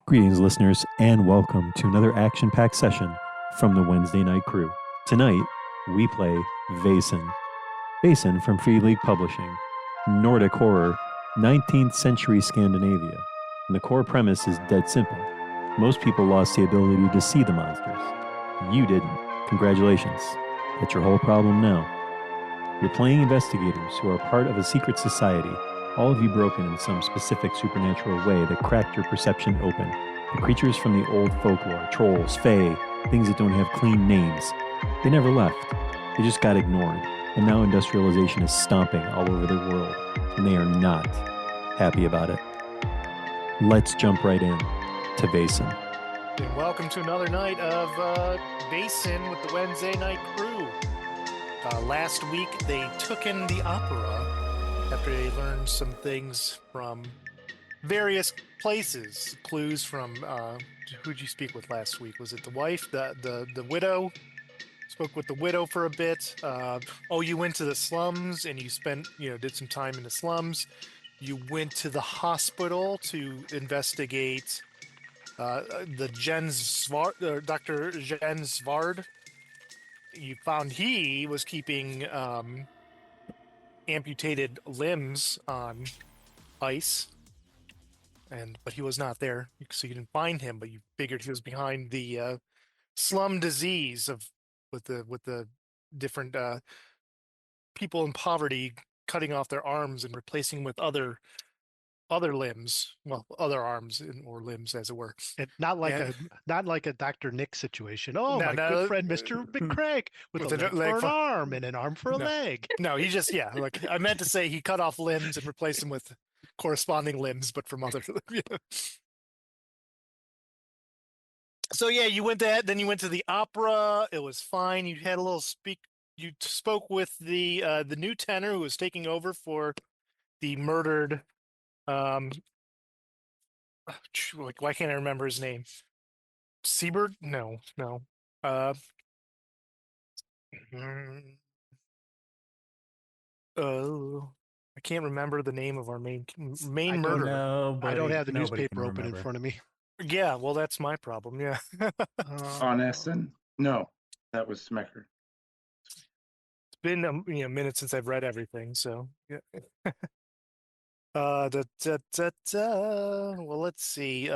Greetings, listeners, and welcome to another action packed session from the Wednesday Night Crew. Tonight, we play Vaesen. Vaesen from Free League Publishing, Nordic horror, 19th century Scandinavia. And the core premise is dead simple. Most people lost the ability to see the monsters. You didn't. Congratulations. That's your whole problem now. You're playing investigators who are part of a secret society, all of you broken in some specific supernatural way that cracked your perception open. The creatures from the old folklore, trolls, fae, things that don't have clean names, they never left. They just got ignored. And now industrialization is stomping all over the world, and they are not happy about it. Let's jump right in to Vaesen. And welcome to another night of Vaesen with the Wednesday Night Crew. Last week, they took in the opera after they learned some things from various places. Clues from, who'd you speak with last week? Was it the wife, the widow? Spoke with the widow for a bit. You went to the slums and you spent, did some time in the slums. You went to the hospital to investigate the Dr. Jens Svard. You found he was keeping amputated limbs on ice, but he was not there, so you didn't find him. But you figured he was behind the slum disease with the different people in poverty cutting off their arms and replacing with other limbs, other arms or limbs, as it were. Not like a Dr. Nick situation. Oh, No, my no, good friend Mr. McCraig with a leg for an arm and an arm for a leg. No, he just I meant to say he cut off limbs and replaced them with corresponding limbs, but from other. So yeah, you went to that. Then you went to the opera. It was fine. You had a little speak. You spoke with the new tenor who was taking over for the murdered. Why can't I remember his name? Seabird? No. I can't remember the name of our main murderer. Know, I don't have the newspaper open in front of me. Yeah, well, that's my problem. Yeah. Vaesen? No, that was Smecker. It's been a minute since I've read everything, so yeah. Well, let's see.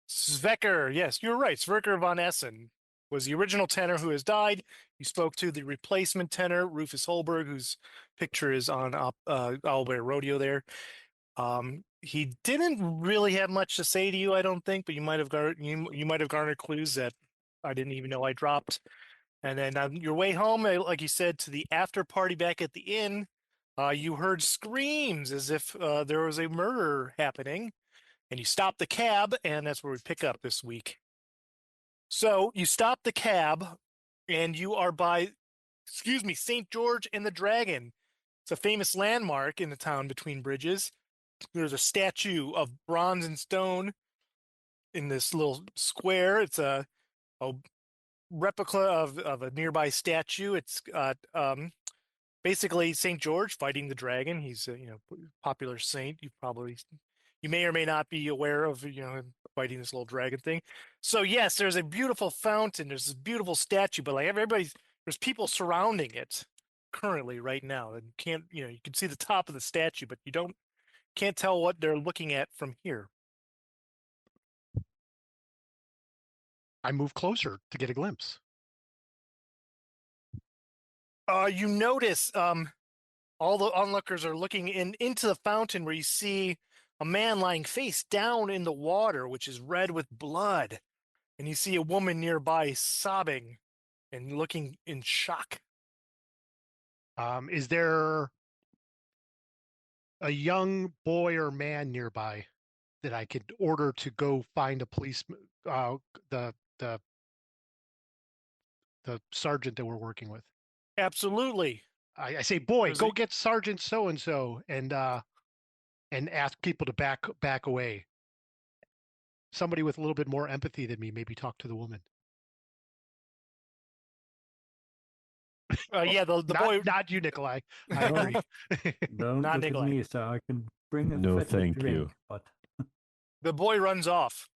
Sveker, yes, you're right. Sverker von Essen was the original tenor who has died. You spoke to the replacement tenor, Rufus Holberg, whose picture is on Owlbear Rodeo there. He didn't really have much to say to you, I don't think, but you might have garnered clues that I didn't even know I dropped. And then on your way home, like you said, to the after party back at the inn, you heard screams as if there was a murder happening, and you stopped the cab, and that's where we pick up this week. So you stop the cab, and you are by, St. George and the Dragon. It's a famous landmark in the town between bridges. There's a statue of bronze and stone in this little square. It's a replica of a nearby statue. It's got basically St. George fighting the dragon. He's a popular saint. You may or may not be aware of him fighting this little dragon thing. So yes, there's a beautiful fountain. There's this beautiful statue, but there's people surrounding it currently right now, and you can see the top of the statue, but you can't tell what they're looking at from here. I move closer to get a glimpse. You notice all the onlookers are looking into the fountain, where you see a man lying face down in the water, which is red with blood. And you see a woman nearby sobbing and looking in shock. Is there a young boy or man nearby that I could order to go find a policeman, the sergeant that we're working with? Absolutely. I say, boy, go get Sergeant so-and-so and ask people to back away. Somebody with a little bit more empathy than me, maybe talk to the woman. Yeah, the boy. Not you, Nikolai. I agree. Don't Not look Nikolai. at me, so I can bring a No, fetch a thank drink, you. But The boy runs off.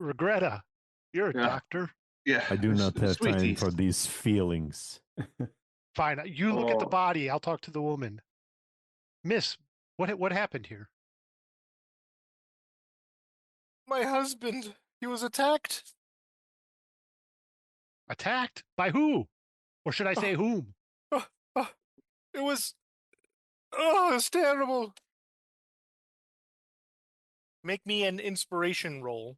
Regretta, you're a Yeah. doctor. Yeah. I do not have time Sweeties. for these feelings. Fine. You look at the Oh. body. I'll talk to the woman. Miss, what happened here? My husband, he was attacked. Attacked? By who? Or should I say whom? Uh, uh, it was, oh, it's terrible. Make me an inspiration roll.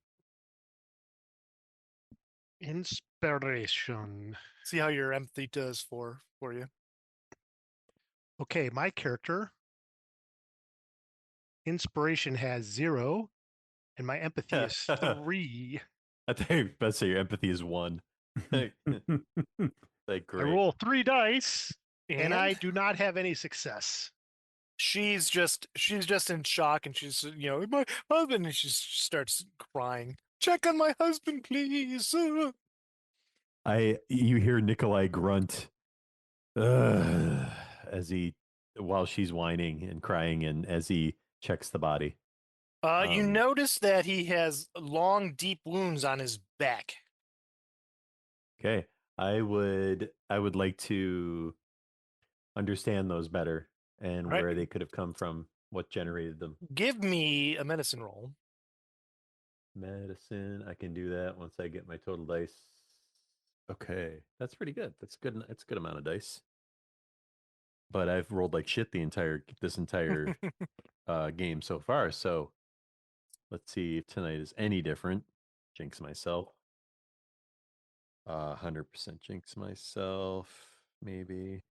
Inspiration. See how your empathy does for you. Okay, my character. Inspiration has 0, and my empathy is 3. I think best say your empathy is 1. Like I great. roll 3 dice, and I And do not have any success. she's just in shock, and she's my husband, and she starts crying. Check on my husband, please. You hear Nikolai grunt "Ugh," as he while she's whining and crying and as he checks the body. You notice that he has long, deep wounds on his back. Okay. I would like to understand those better and Right. where they could have come from, what generated them. Give me a medicine roll. Medicine, I can do that once I get my total dice. Okay, that's pretty good. That's good. That's a good amount of dice. But I've rolled like shit this entire game so far. So let's see if tonight is any different. Jinx myself. 100% jinx myself. Maybe.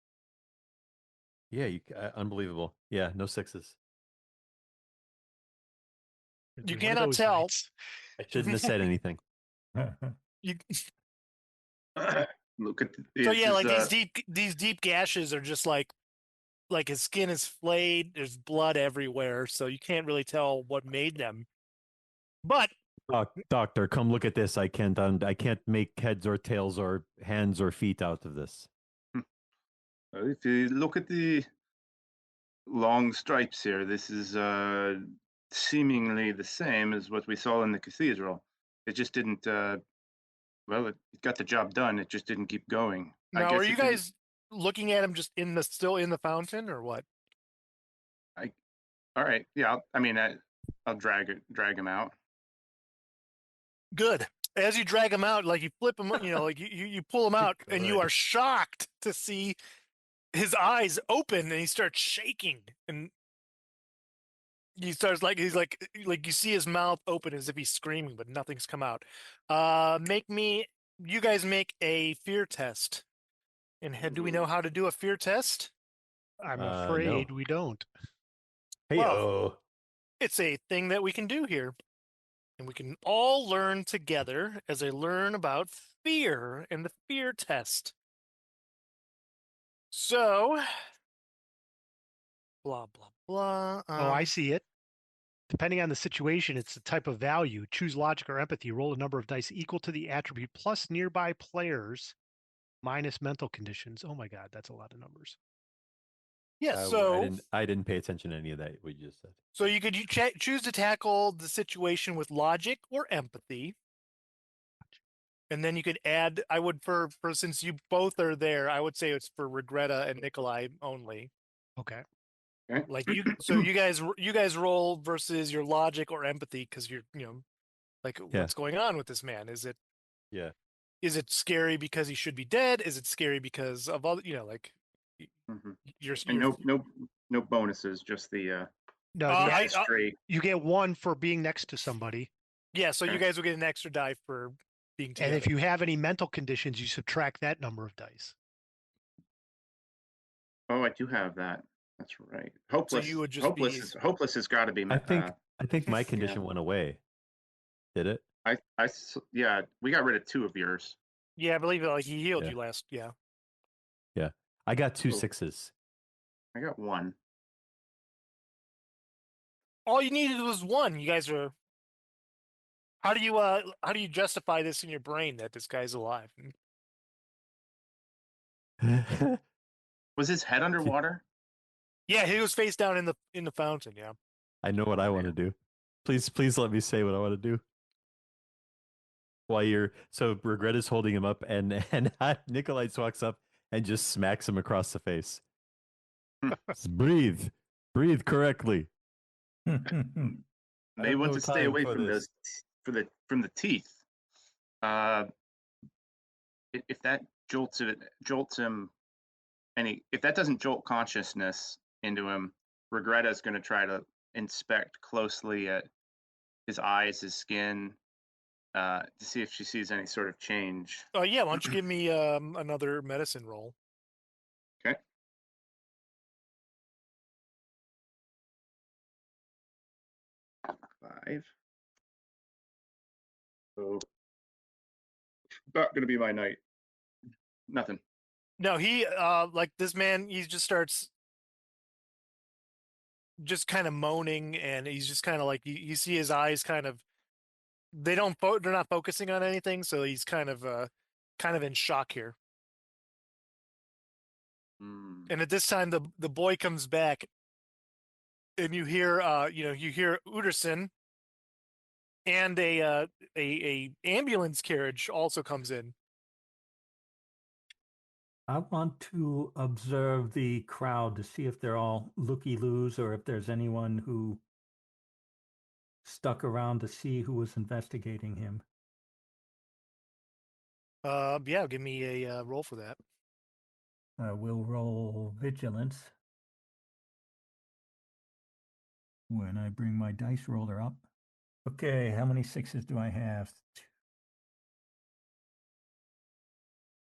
Yeah, unbelievable. Yeah, no 6s. You One of cannot those tell. nights. I shouldn't have said anything. You, Look at so yeah, like these deep gashes are just like his skin is flayed. There's blood everywhere, so you can't really tell what made them. But Doctor, come look at this. I can't make heads or tails or hands or feet out of this. if you look at the long stripes here, this is seemingly the same as what we saw in the cathedral. It just didn't. Well, it got the job done. It just didn't keep going. now, are you guys looking at him just still in the fountain, or what? All right. Yeah. I'll drag him out. Good. As you drag him out, like you flip him, like you pull him out, and you are shocked to see his eyes open, and he starts shaking, and he starts he's like you see his mouth open as if he's screaming, but nothing's come out. You guys make a fear test. And do we know how to do a fear test? I'm afraid No. we don't. Hey, Well, it's a thing that we can do here. And we can all learn together as I learn about fear and the fear test. So, blah, blah, blah. I see it. Depending on the situation, it's the type of value. Choose logic or empathy. Roll a number of dice equal to the attribute plus nearby players minus mental conditions. Oh my God, that's a lot of numbers. Yeah, I didn't pay attention to any of that we just said. So you could choose to tackle the situation with logic or empathy. And then you could add, I would for since you both are there, I would say it's for Regretta and Nikolai only. Okay. Like you guys roll versus your logic or empathy, because you're what's going on with this man? Is it scary because he should be dead? Is it scary because of all you're no bonuses, just the No, straight. you get 1 for being next to somebody. Yeah, so you guys will get an extra die for being together. And if you have any mental conditions, you subtract that number of dice. Oh, I do have that. That's right. Hopeless. So you would just hopeless has got to be. I think my condition went away. Did it? Yeah, we got rid of 2 of yours. Yeah, I believe he healed you last. Yeah. Yeah, I got 2 6s. I got 1. All you needed was 1. You guys are. How do you justify this in your brain that this guy's alive? Was his head underwater? Yeah, he was face down in the fountain. Yeah. I know what I want to do. Please let me say what I want to do. while you're so Regreta's holding him up, and Nikolaites walks up and just smacks him across the face. Breathe, breathe correctly. May want to stay away from those from the teeth. If that jolts him, if that doesn't jolt consciousness into him, Regreta is going to try to inspect closely at his eyes, his skin, to see if she sees any sort of change. Yeah, why don't you give me another medicine roll? Okay. Five. So not going to be my night. Nothing. No, he like this man, he just starts just kind of moaning, and he's just kind of like you see his eyes kind of they're not focusing on anything, so he's kind of in shock here. And at this time the boy comes back, and you hear Uderson, and a ambulance carriage also comes in. I want to observe the crowd to see if they're all looky-loos or if there's anyone who stuck around to see who was investigating him. Yeah, give me a roll for that. We'll roll vigilance when I bring my dice roller up. Okay, how many sixes do I have?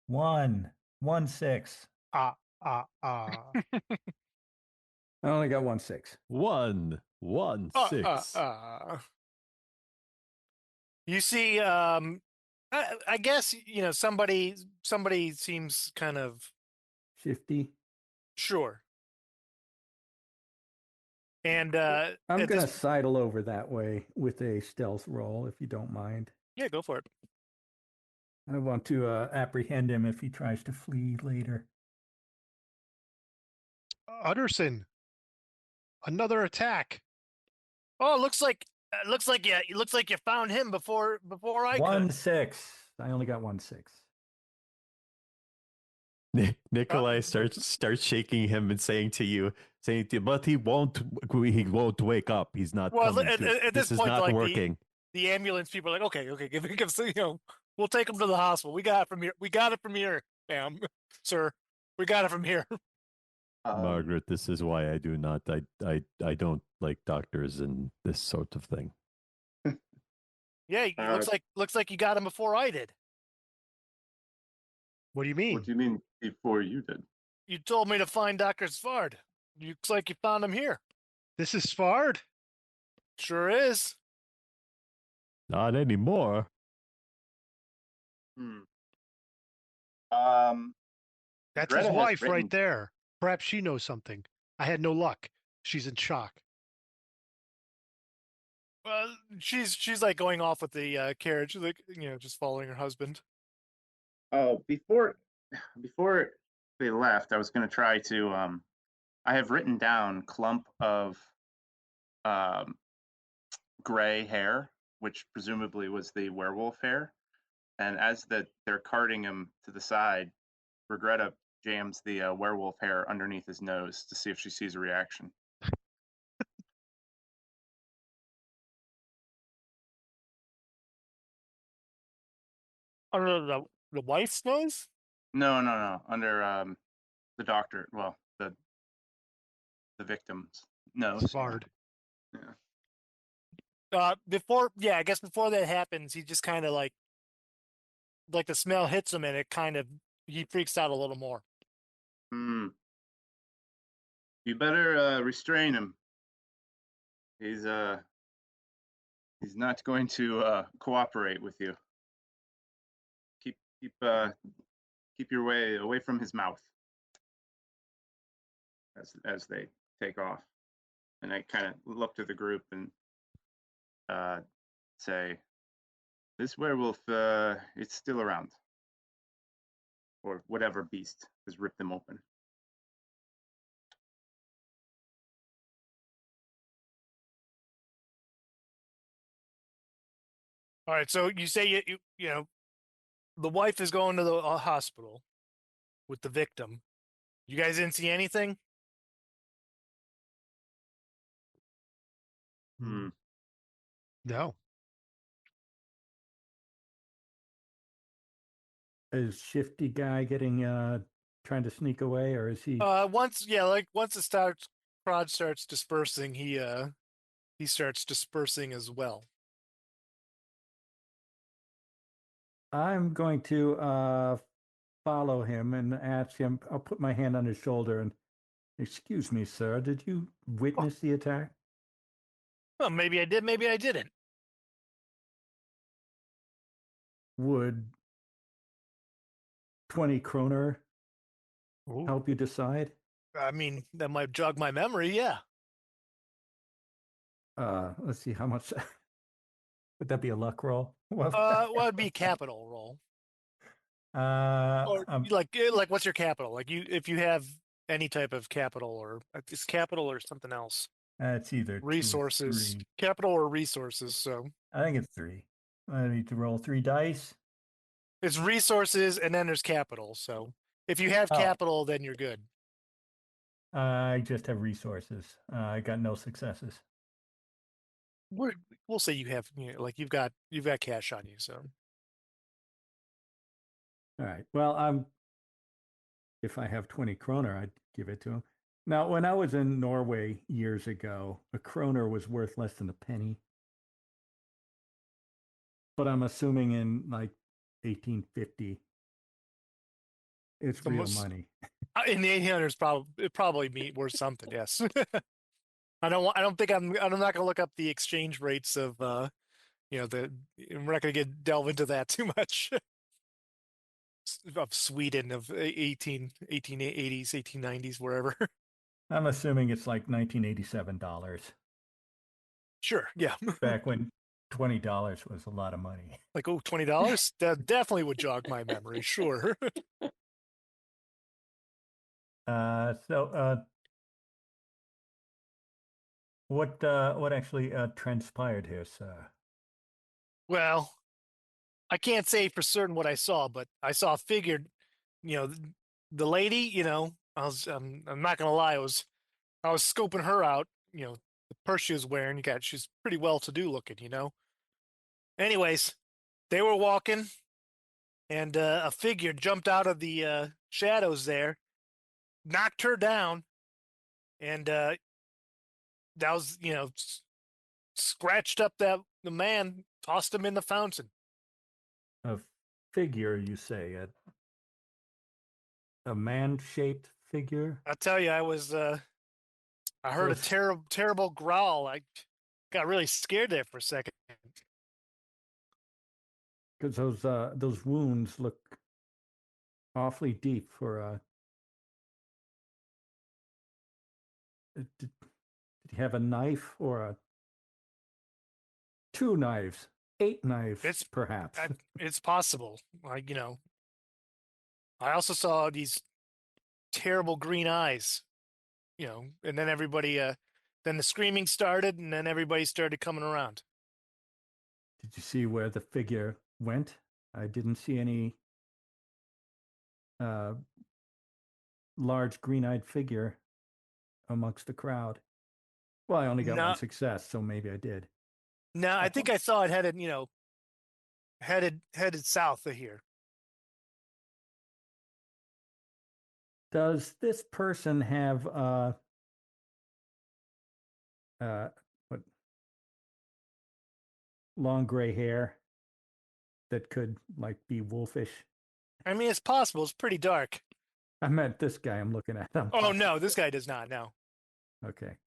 One 6. Ah. I only got 1 6. 1 6. You see, I guess somebody seems kind of shifty. Sure. And I'm gonna sidle over that way with a stealth roll, if you don't mind. Yeah, go for it. I want to apprehend him if he tries to flee later. Utterson, another attack. Oh, it looks like you found him before I could. 1 6. I only got 1 6. Nikolai starts shaking him and saying to you, but he won't wake up. He's not coming. At this point, not like working. The ambulance people are like, okay, give we'll take him to the hospital. We got it from here, ma'am, sir. We got it from here. Margaret, this is why I do not. I don't like doctors and this sort of thing. Yeah, looks like you got him before I did. What do you mean? What do you mean before you did? You told me to find Dr. Svard. Looks like you found him here. This is Svard? Sure is. Not anymore. That's his wife right there. Perhaps she knows something. I had no luck. She's in shock. Well, she's like going off with the carriage, like just following her husband. Oh, before they left, I was going to try to. I have written down clump of gray hair, which presumably was the werewolf hair, and as they're carting him to the side, Regreta jams the werewolf hair underneath his nose to see if she sees a reaction. Under the wife's nose? No. Under the doctor. Well, the victim's nose. Svard. Yeah. I guess before that happens, he just kind of like the smell hits him, and he freaks out a little more. You better restrain him. He's not going to cooperate with you. Keep your way away from his mouth. As they take off, and I kind of look to the group and say, "This werewolf, it's still around, or whatever beast has ripped them open." All right. So you say you know the wife is going to the hospital with the victim. You guys didn't see anything? Hmm. No. Is Shifty guy getting trying to sneak away, or is he? Once the crowd starts dispersing, he starts dispersing as well. I'm going to follow him and ask him. I'll put my hand on his shoulder and, excuse me, sir, did you witness the attack? Well, maybe I did, maybe I didn't. Would 20 kroner Ooh. help you decide? I mean, that might jog my memory. Yeah. Let's see how much. Would that be a luck roll? Well, What would be a capital roll? Or um, like what's your capital? Like if you have any type of capital, or it's capital or something else. it's either 2 or Resources, 3. capital or resources. So I think it's 3. I need to roll 3 dice. it's resources and then there's capital. So if you have Oh. capital, then you're good. I just have resources. I got no successes. We'll say you have, like you've got cash on you. So All right. Well, if I have 20 kroner, I'd give it to him. Now, when I was in Norway years ago, a kroner was worth less than a penny. But I'm assuming in like 1850, it's the real most money. in the 1800s, probably be worth something. Yes. I don't think I'm not going to look up the exchange rates of we're not going to delve into that too much. Of Sweden of 1880s, 1890s, wherever. I'm assuming it's like $1987, Sure. Yeah. back when $20 was a lot of money. Like, oh, $20? That definitely would jog my memory. Sure. So what actually transpired here, sir? Well, I can't say for certain what I saw, but I saw a figure, the lady, I'm not going to lie. I was scoping her out, the purse she was wearing. She's pretty well to do looking, Anyways, they were walking, and a figure jumped out of the shadows there, knocked her down, and that was, scratched up the man, tossed him in the fountain. A figure, you say? A man-shaped figure? I tell you, I heard a Those- terrible growl. I got really scared there for a second. Because those wounds look awfully deep for did he have a knife or 2 knives, 8 knives, It's perhaps? it's possible. I also saw these terrible green eyes, and then then the screaming started, and then everybody started coming around. Did you see where the figure went? I didn't see any uh, large green-eyed figure amongst the crowd. Well, I only got No, 1 success, so maybe I did. no, I think I saw it headed south of here. Does this person have what, long gray hair that could like be wolfish? I mean, it's possible. It's pretty dark. I meant this guy I'm looking at. Oh no, this guy does not. No. Okay.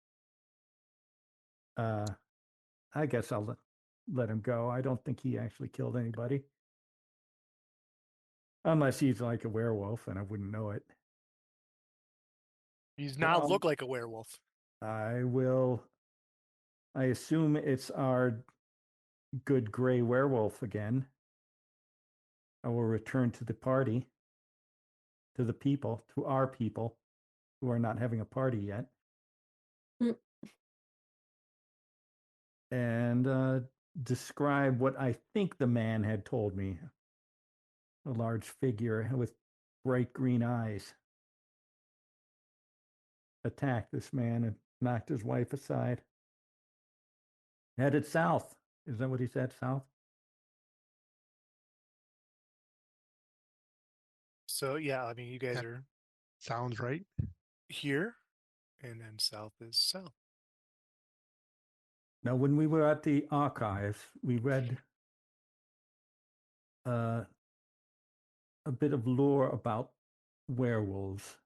I guess I'll let him go. I don't think he actually killed anybody. Unless he's like a werewolf and I wouldn't know it. He's not Well, look like a werewolf. I assume it's our good gray werewolf again. I will return to the party, to the people, to our people who are not having a party yet. Mm. And describe what I think the man had told me. A large figure with bright green eyes attacked this man and knocked his wife aside. Headed south. Is that what he said? South? So yeah, I mean, you guys Yep. are Sounds right. here, and then south is south. Now, when we were at the archives, we read a bit of lore about werewolves.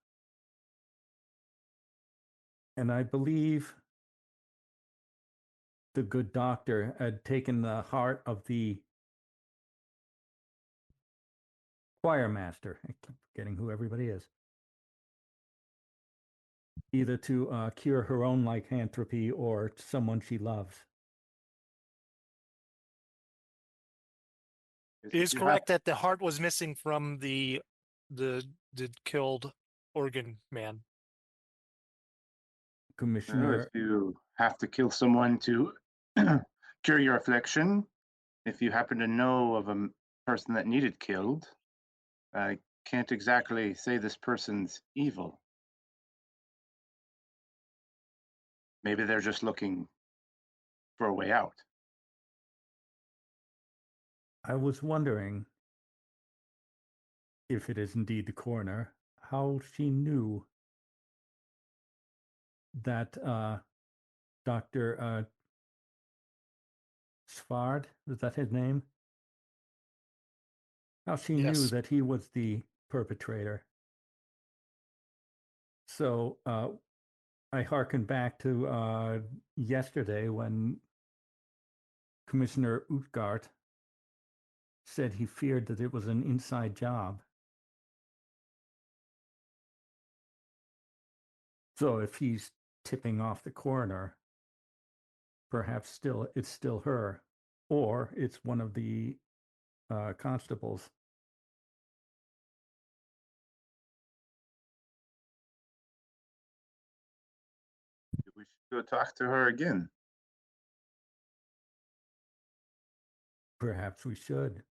And I believe the good doctor had taken the heart of the choir master. I keep forgetting who everybody is. Either to cure her own lycanthropy or someone she loves. Yes, It if is you correct that the heart was missing from the killed organ man. if Commissioner, you have to kill someone to cure your affliction, if you happen to know of a person that needed killed, I can't exactly say this person's evil. Maybe they're just looking for a way out. I was wondering if it is indeed the coroner, how she knew that Dr. Svard, is that his name? How she knew Yes. that he was the perpetrator. So I hearken back to yesterday when Commissioner Utgard said he feared that it was an inside job. So if he's tipping off the coroner, perhaps it's still her, or it's one of the constables. We should go talk to her again. Perhaps we should.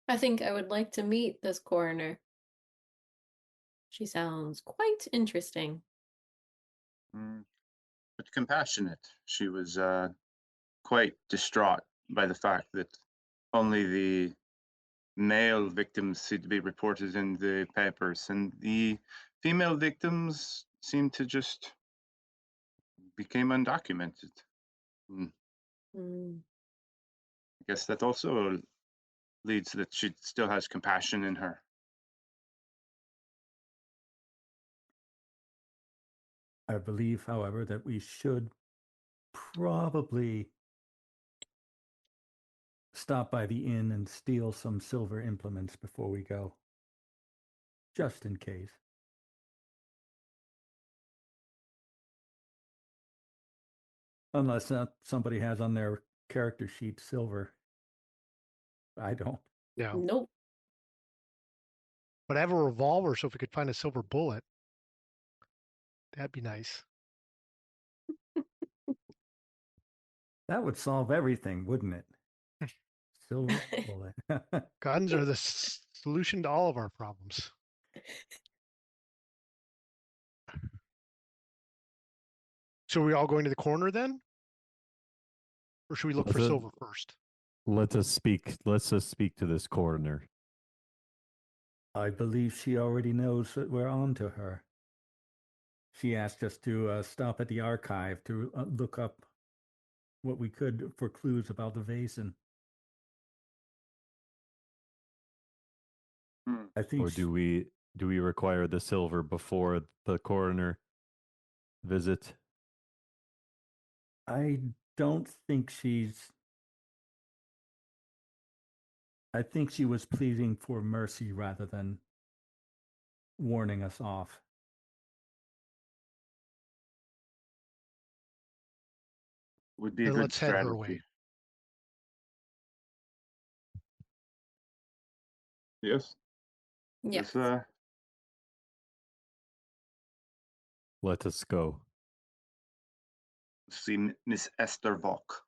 I think I would like to meet this coroner. She sounds quite interesting. But compassionate. She was quite distraught by the fact that only the male victims seem to be reported in the papers, and the female victims seem to just became undocumented. Mm. I guess that also leads that she still has compassion in her. I believe, however, that we should probably stop by the inn and steal some silver implements before we go. Just in case. Unless somebody has on their character sheet silver. I don't. Yeah. Nope. But I have a revolver, so if we could find a silver bullet, that'd be nice. That would solve everything, wouldn't it? Silver bullet. Guns are the solution to all of our problems. So are we all going to the corner then? Or should we look for silver first? Let us speak to this coroner. I believe she already knows that we're on to her. She asked us to stop at the archive to look up what we could for clues about the Vaesen. I think. Or do we require the silver before the coroner visit? I don't think I think she was pleading for mercy rather than warning us off. Would be a Then good let's head her way. strategy. Yes. Yes. Let us go. see Miss Esther Volk.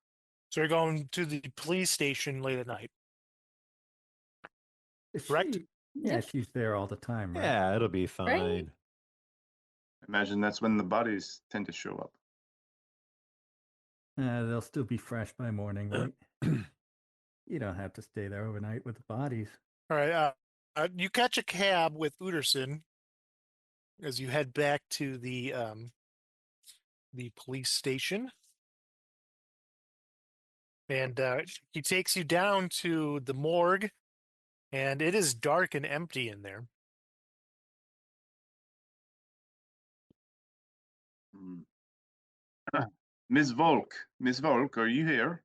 So you're going to the police station late at night. Correct? Yeah, Yep. she's there all the time, right? Yeah, it'll be fine. Imagine that's when the bodies tend to show up. They'll still be fresh by morning, right? You don't have to stay there overnight with the bodies. All right. You catch a cab with Uderson as you head back to the police station, and he takes you down to the morgue, and it is dark and empty in there. Miss Volk, are you here?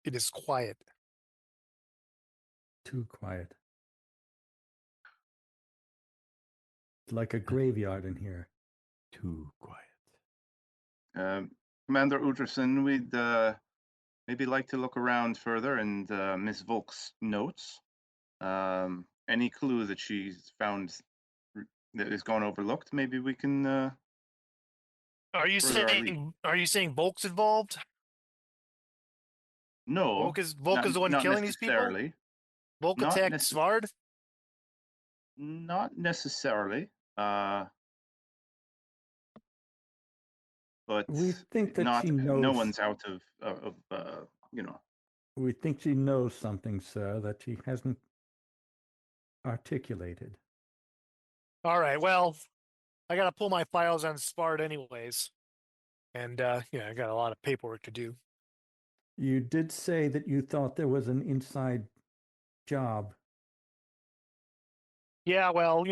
It is quiet. Too quiet. It's like a graveyard in here. Too quiet. Commander Uterson, we'd maybe like to look around further and Miss Volk's notes. Any clue that she's found that has gone overlooked? Maybe we can. Are you Further our lead. saying Volk's involved? No, Volk is the one not killing these people? necessarily. Volk Not attacked necess- Svard? Not necessarily. But We think that not. she No knows. one's out of you know. We think she knows something, sir, that she hasn't articulated. All right. Well, I got to pull my files on Svard anyways. And, I got a lot of paperwork to do. You did say that you thought there was an inside job. Yeah, well,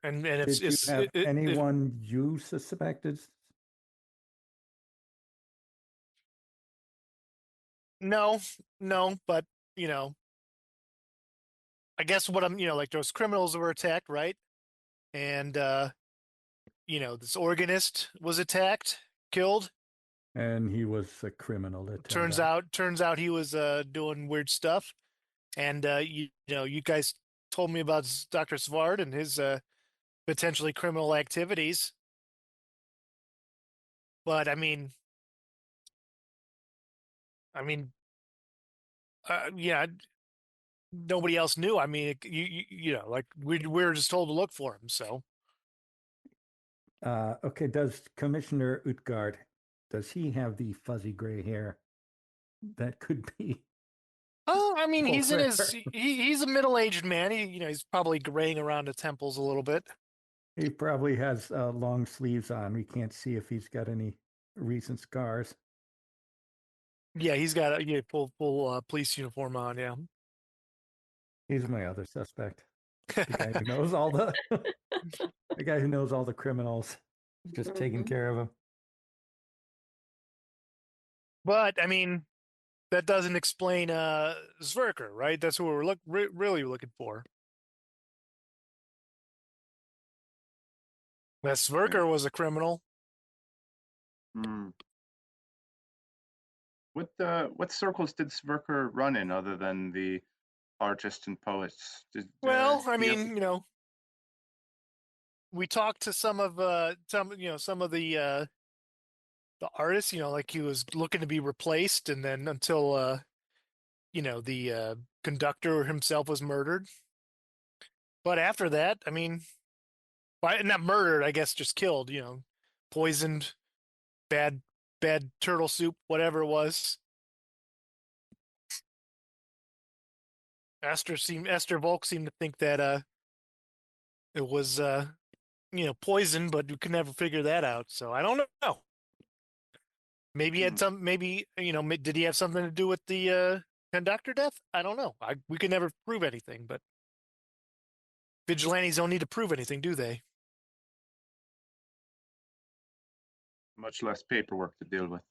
and Did you have anyone you suspected? No, but I guess what I'm, like those criminals were attacked, right? And this organist was attacked, killed. And he was a criminal. Turns out he was doing weird stuff. And you guys told me about Dr. Svard and his potentially criminal activities. But I mean, yeah, nobody else knew. I mean, like we were just told to look for him. So, okay. Does Commissioner Utgard, does he have the fuzzy gray hair that could be? oh, I mean, he's in his Rare. he's a middle-aged man. He's probably graying around the temples a little bit. He probably has long sleeves on. We can't see if he's got any recent scars. Yeah, he's got a full police uniform on. Yeah. He's my other suspect. The guy who knows all the the guy who knows all the criminals, just taking care of them. But I mean, that doesn't explain Zverker, right? That's who we're really looking for. That Zverker was a criminal. What circles did Sverker run in other than the artists and poets? Well, I mean, we talked to some of some of the artists, like he was looking to be replaced, and then until the conductor himself was murdered. But after that, I mean, not murdered, I guess, just killed. Poisoned, bad turtle soup, whatever it was. Esther Volk seemed to think that it was poison, but we could never figure that out. So I don't know. Maybe he had some. Maybe did he have something to do with the conductor death? I don't know. We could never prove anything. But vigilantes don't need to prove anything, do they? Much less paperwork to deal with.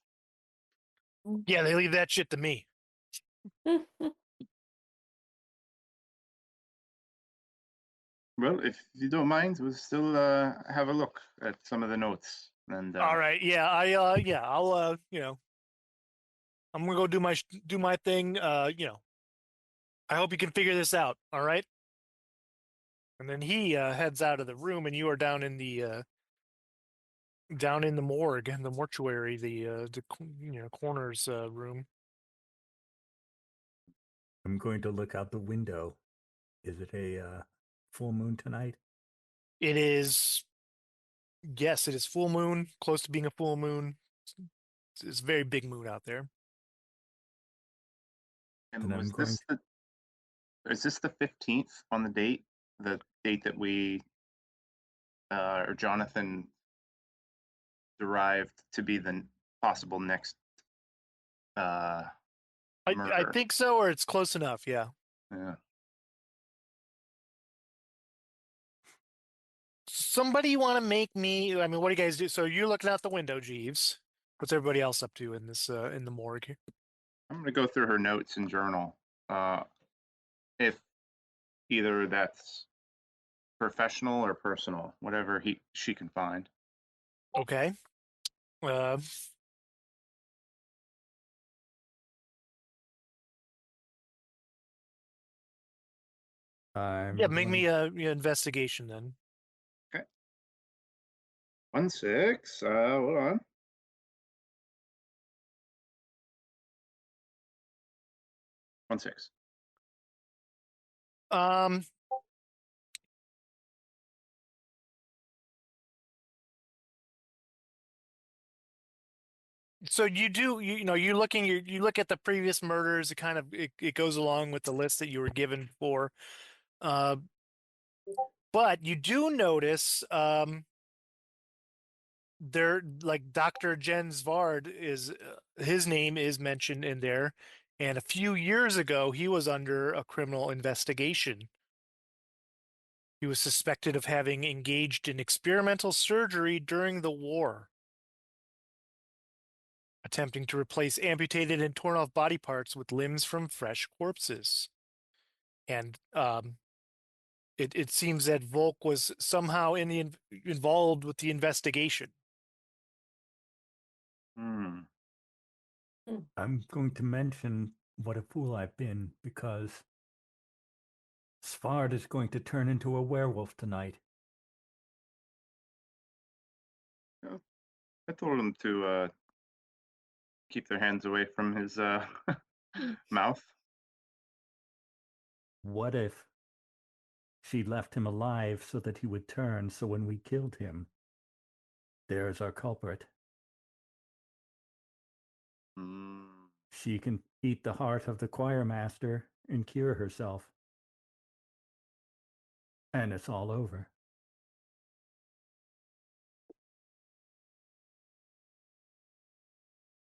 Yeah, they leave that shit to me. Well, if you don't mind, we'll still have a look at some of the notes. And All right, yeah, I'll I'm gonna go do my thing. I hope you can figure this out. All right. And then he heads out of the room, and you are down in the down in the morgue, the mortuary, the coroner's room. I'm going to look out the window. Is it a full moon tonight? It is, yes, it is full moon, close to being a full moon. It's a very big moon out there. And And was I'm going this is this the 15th on the date that we or Jonathan derived to be the possible next I murder? think so, or it's close enough. Yeah. Yeah. Somebody want to make me? I mean, what do you guys do? So you're looking out the window, Jeeves. What's everybody else up to in this in the morgue here? I'm gonna go through her notes and journal. If either that's professional or personal, whatever she can find. Okay. Uh, I'm yeah, make going- me a investigation then. 1-6. Hold on. One six. Um. So you do you looking you look at the previous murders. It kind of it goes along with the list that you were given for. Uh, but you do notice there, like Dr. Jens Vard is his name is mentioned in there, and a few years ago he was under a criminal investigation. He was suspected of having engaged in experimental surgery during the war, attempting to replace amputated and torn off body parts with limbs from fresh corpses. And it seems that Volk was somehow involved with the investigation. Hmm. I'm going to mention what a fool I've been because Svard is going to turn into a werewolf tonight. I told him to keep their hands away from his mouth. What if she left him alive so that he would turn, so when we killed him, there's our culprit. Hmm. She can eat the heart of the choir master and cure herself. And it's all over.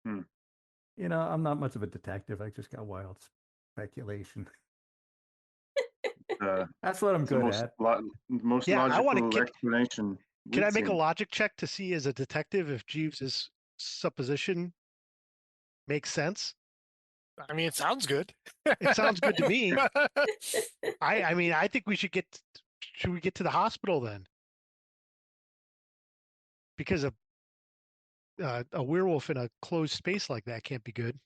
Hmm. You know, I'm not much of a detective. I just got wild speculation. That's what I'm It's the good most at. most Yeah, I wanna logical get- explanation. Can I we've make a seen. logic check to see as a detective if Jeeves's supposition makes sense? I mean, it sounds good. It sounds good to me. I mean, I think we should get to the hospital then? Because a werewolf in a closed space like that can't be good.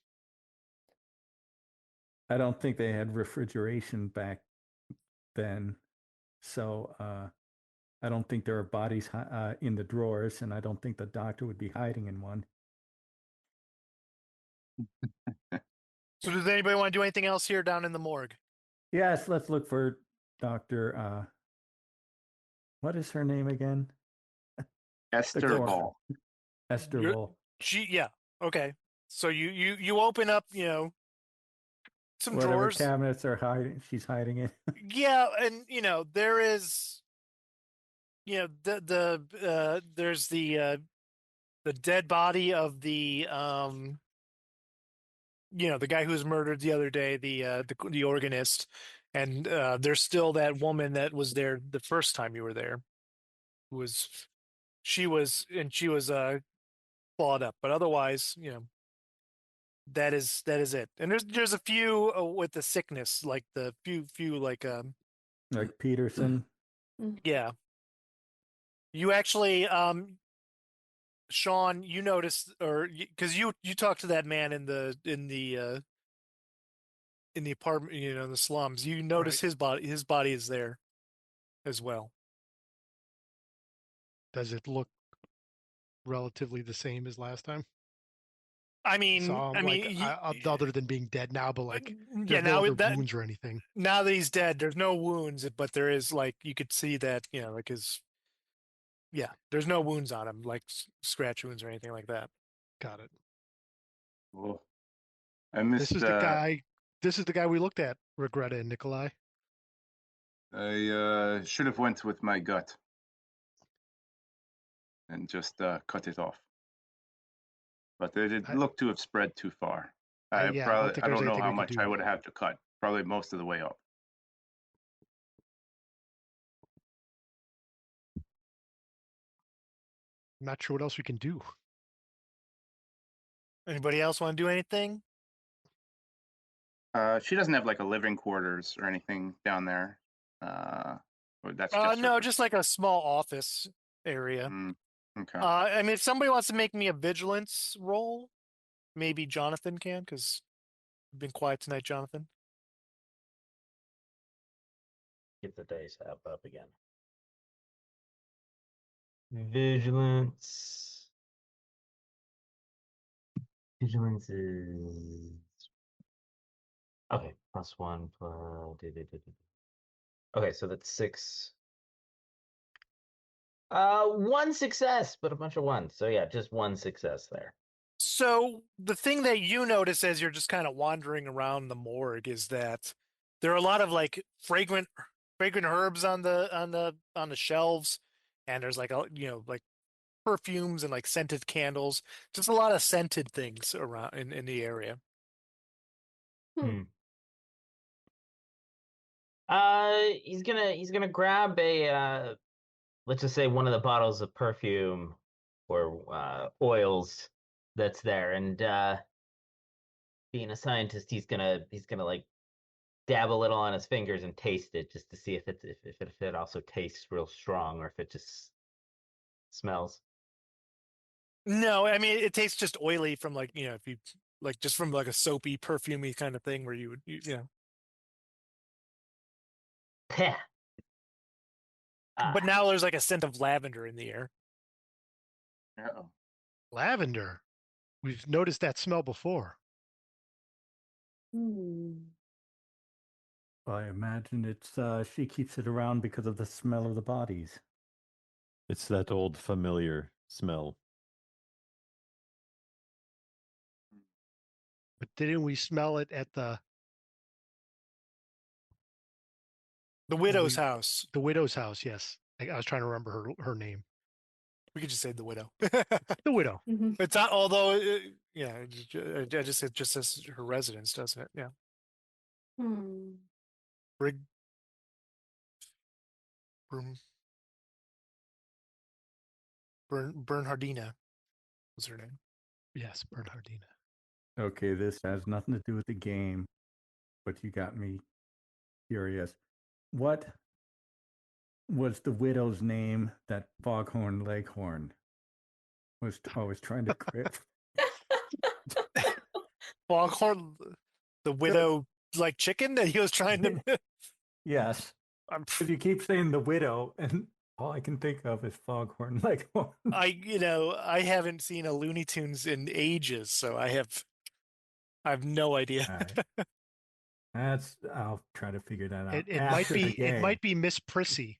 I don't think they had refrigeration back then. So I don't think there are bodies in the drawers, and I don't think the doctor would be hiding in one. So does anybody want to do anything else here down in the morgue? Yes, let's look for Dr. What is her name again? Esther coroner. Ball. Esther You're- Bull. Yeah. Okay. So you open up, some Whatever drawers. cabinets are hiding, she's hiding in. Yeah, and there is, there's the dead body of the the guy who was murdered the other day, the organist, and there's still that woman that was there the first time you were there, who was she was clawed up, but otherwise, that is it. And there's a few with the sickness, like the few like Like Peterson. yeah. You actually Sean, you noticed, or because you talked to that man in the apartment, in the slums. You notice Right. his body is there as well. Does it look relatively the same as last time? I mean, Saw him, other than being dead now, but like yeah, there's no now other that wounds or anything. now that he's dead, there's no wounds, but there is like you could see that like his there's no wounds on him, like scratch wounds or anything like that. Got it. Cool. I This missed. is the guy. This is the guy we looked at, Regretta and Nikolai. I should have went with my gut and just cut it off. But they did look to have spread too far. I yeah, I don't think I there's don't know anything how we can much do. I would have to cut. Probably most of the way up. I'm not sure what else we can do. Anybody else want to do anything? She doesn't have like a living quarters or anything down there. Or that's just No, her. just like a small office area. Okay. I mean, if somebody wants to make me a vigilance roll, maybe Jonathan can, because you've been quiet tonight, Jonathan. Get the dice app up again. Vigilance. Vigilance is okay. +1 plus. Okay, so that's 6. One success, but a bunch of ones. So yeah, just one success there. So the thing that you notice as you're just kind of wandering around the morgue is that there are a lot of like fragrant herbs on the shelves, and there's like like perfumes and like scented candles, just a lot of scented things around in the area. He's gonna grab a let's just say one of the bottles of perfume or oils that's there, and being a scientist, he's gonna like dab a little on his fingers and taste it just to see if it also tastes real strong or if it just smells. No, I mean it tastes just oily from like if you like just from like a soapy, perfumey kind of thing where you would Peh. But now there's like a scent of lavender in the air. Uh-oh. Lavender. We've noticed that smell before. Hmm. Well, I imagine it's she keeps it around because of the smell of the bodies. It's that old familiar smell. But didn't we smell it at the widow's house? The widow's house, yes. I was trying to remember her name. We could just say the widow. The widow. It's not, although I just it just says her residence, doesn't it? Yeah. Brig. Bernhardina was her name. Yes, Bernhardina. Okay, this has nothing to do with the game, but you got me curious. What was the widow's name that Foghorn Leghorn was always trying to grip? Foghorn, the widow, like chicken that he was trying to. Yes. Because you keep saying the widow, and all I can think of is Foghorn Leghorn. I haven't seen a Looney Tunes in ages, so I have no idea. Right. I'll try to figure that out. It might be Miss Prissy.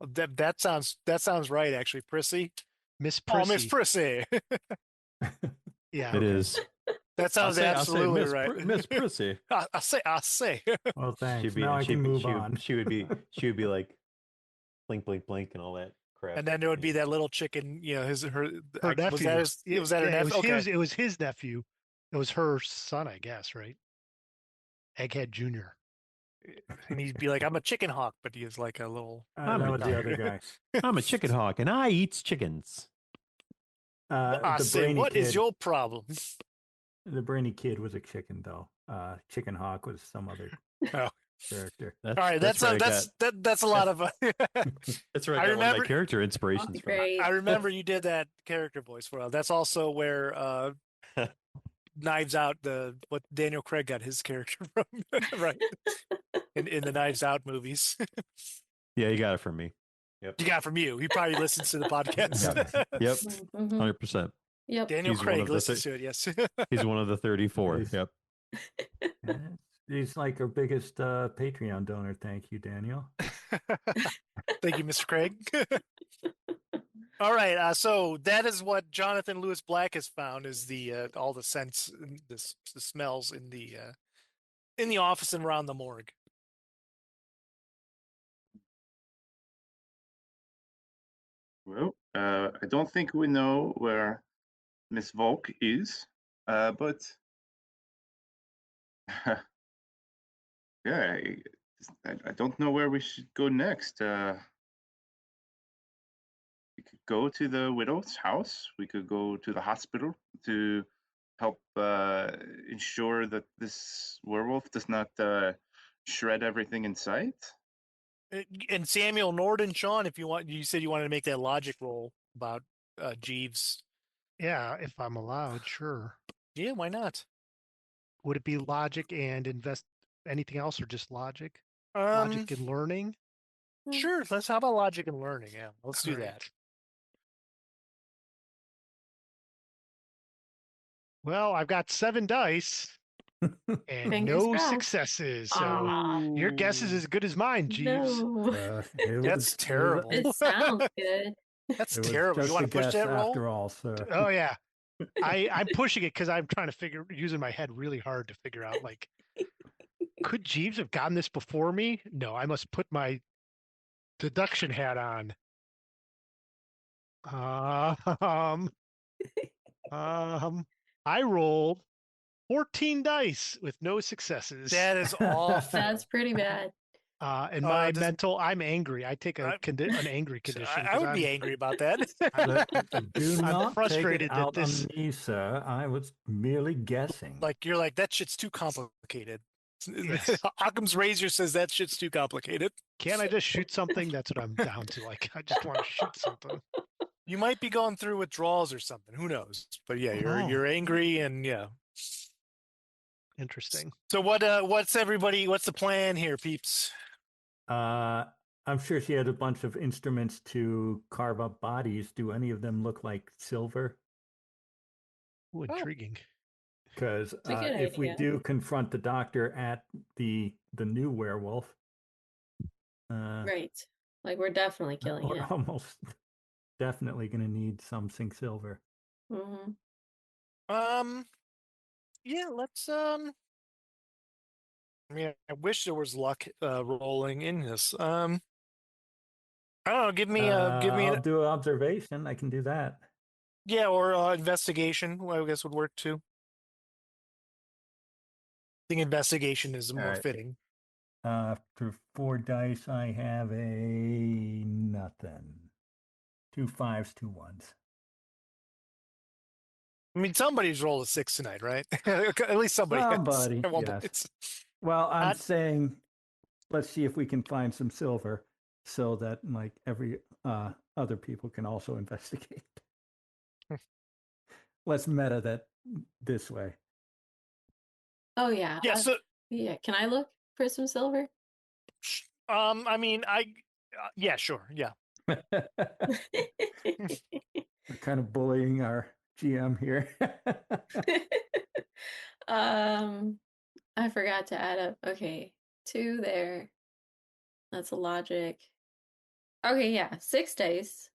That sounds right, actually. Prissy. Miss Prissy. Oh, Miss Prissy. Yeah. It is. That sounds absolutely right. Miss Prissy. I say. Well, thanks. Now I can move on. She would be like blink, blink, blink, and all that crap. And then there would be that little chicken, her nephew. Was that her nephew? It was his nephew. It was her son, I guess, right? Egghead Jr. And he'd be like, "I'm a chicken hawk," but he was like a little. That was the other guy. I'm a chicken hawk, and I eats chickens. I say, what is your problem? The brainy kid was a chicken, though. Chicken hawk was some other character. All right, that's a lot of. That's right. I remember my character inspirations. I remember you did that character voice for a while. That's also where Knives Out, what Daniel Craig got his character from, right? In the Knives Out movies. Yeah, you got it from me. You got from you. He probably listens to the podcast. Yep. Mhm. 100%. Yep. Daniel He's one Craig of the listens to it. Yes. He's one of the 34. Nice. Yep. Yeah, he's like our biggest Patreon donor. Thank you, Daniel. Thank you, Mr. Craig. All right. So that is what Jonathan Lewis Black has found: is the all the scents, and the smells in the office and around the morgue. Well, I don't think we know where Miss Volk is, but yeah, I don't know where we should go next. We could go to the widow's house. We could go to the hospital to help ensure that this werewolf does not shred everything in sight. And Samuel Norden, Sean, if you want, you said you wanted to make that logic roll about Jeeves. Yeah, if I'm allowed, sure. Yeah, why not? Would it be logic and invest anything else or just logic? Logic and learning? Sure. Let's how about logic and learning? Yeah, let's do All right. that. Well, I've got 7 dice and Fingers no crossed. successes. So Aw, your guess is as good as mine, Jeeves. no. That's terrible. It sounds good. That's It was terrible. just You want a to push guess that roll? after all, sir. Oh yeah. I'm pushing it because I'm trying to using my head really hard to figure out, like, could Jeeves have gotten this before me? No, I must put my deduction hat on. I rolled 14 dice with no successes. That is awful. That's pretty bad. And my does- mental, I'm angry. I take I- an angry condition. I 'cause would be I'm- angry about that. Do I'm not frustrated take it that out this- on me, sir. I was merely guessing. Like you're like, that shit's too complicated. Yes. Occam's razor says that shit's too complicated. Can't I just shoot something? That's what I'm down to. Like, I just want to shoot something. You might be going through withdrawals or something. Who knows? But yeah, you're angry and yeah. Interesting. So what's the plan here, peeps? I'm sure she had a bunch of instruments to carve up bodies. Do any of them look like silver? Ooh, intriguing. Because a good if we idea. do confront the doctor at the new werewolf, Right. Like we're definitely killing we're it. almost definitely going to need something silver. Hmm. Yeah, let's I mean, I wish there was luck rolling in this. I don't know, give me I'll an, do an observation. I can do that. yeah, or investigation, I guess would work too. I think investigation is more Alright. fitting. For 4 dice, I have a nothing. 2 5s, 2 1s. I mean, somebody's rolled a 6 tonight, right? At least somebody. has. Somebody, At one yes. point. Well, I'm Not- saying, let's see if we can find some silver, so that like every other people can also investigate. Let's meta that this way. Oh yeah. Yeah. So, Yeah. Can I look for some silver? I mean, yeah, sure, yeah. We're kind of bullying our GM here. I forgot to add up. Okay, 2 there. That's a logic. Okay, yeah, 6 dice.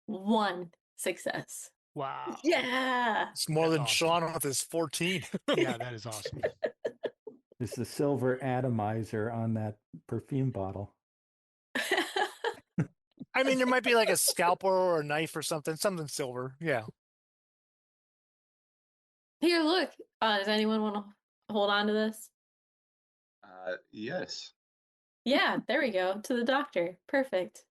1 success. Wow. Yeah. It's more That's than awesome. Sean with his 14. Yeah, that is awesome. It's the silver atomizer on that perfume bottle. I mean, there might be like a scalpel or a knife or something silver. Yeah. Here, look. Does anyone want to hold on to this? Yes. Yeah, there we go. To the doctor. Perfect.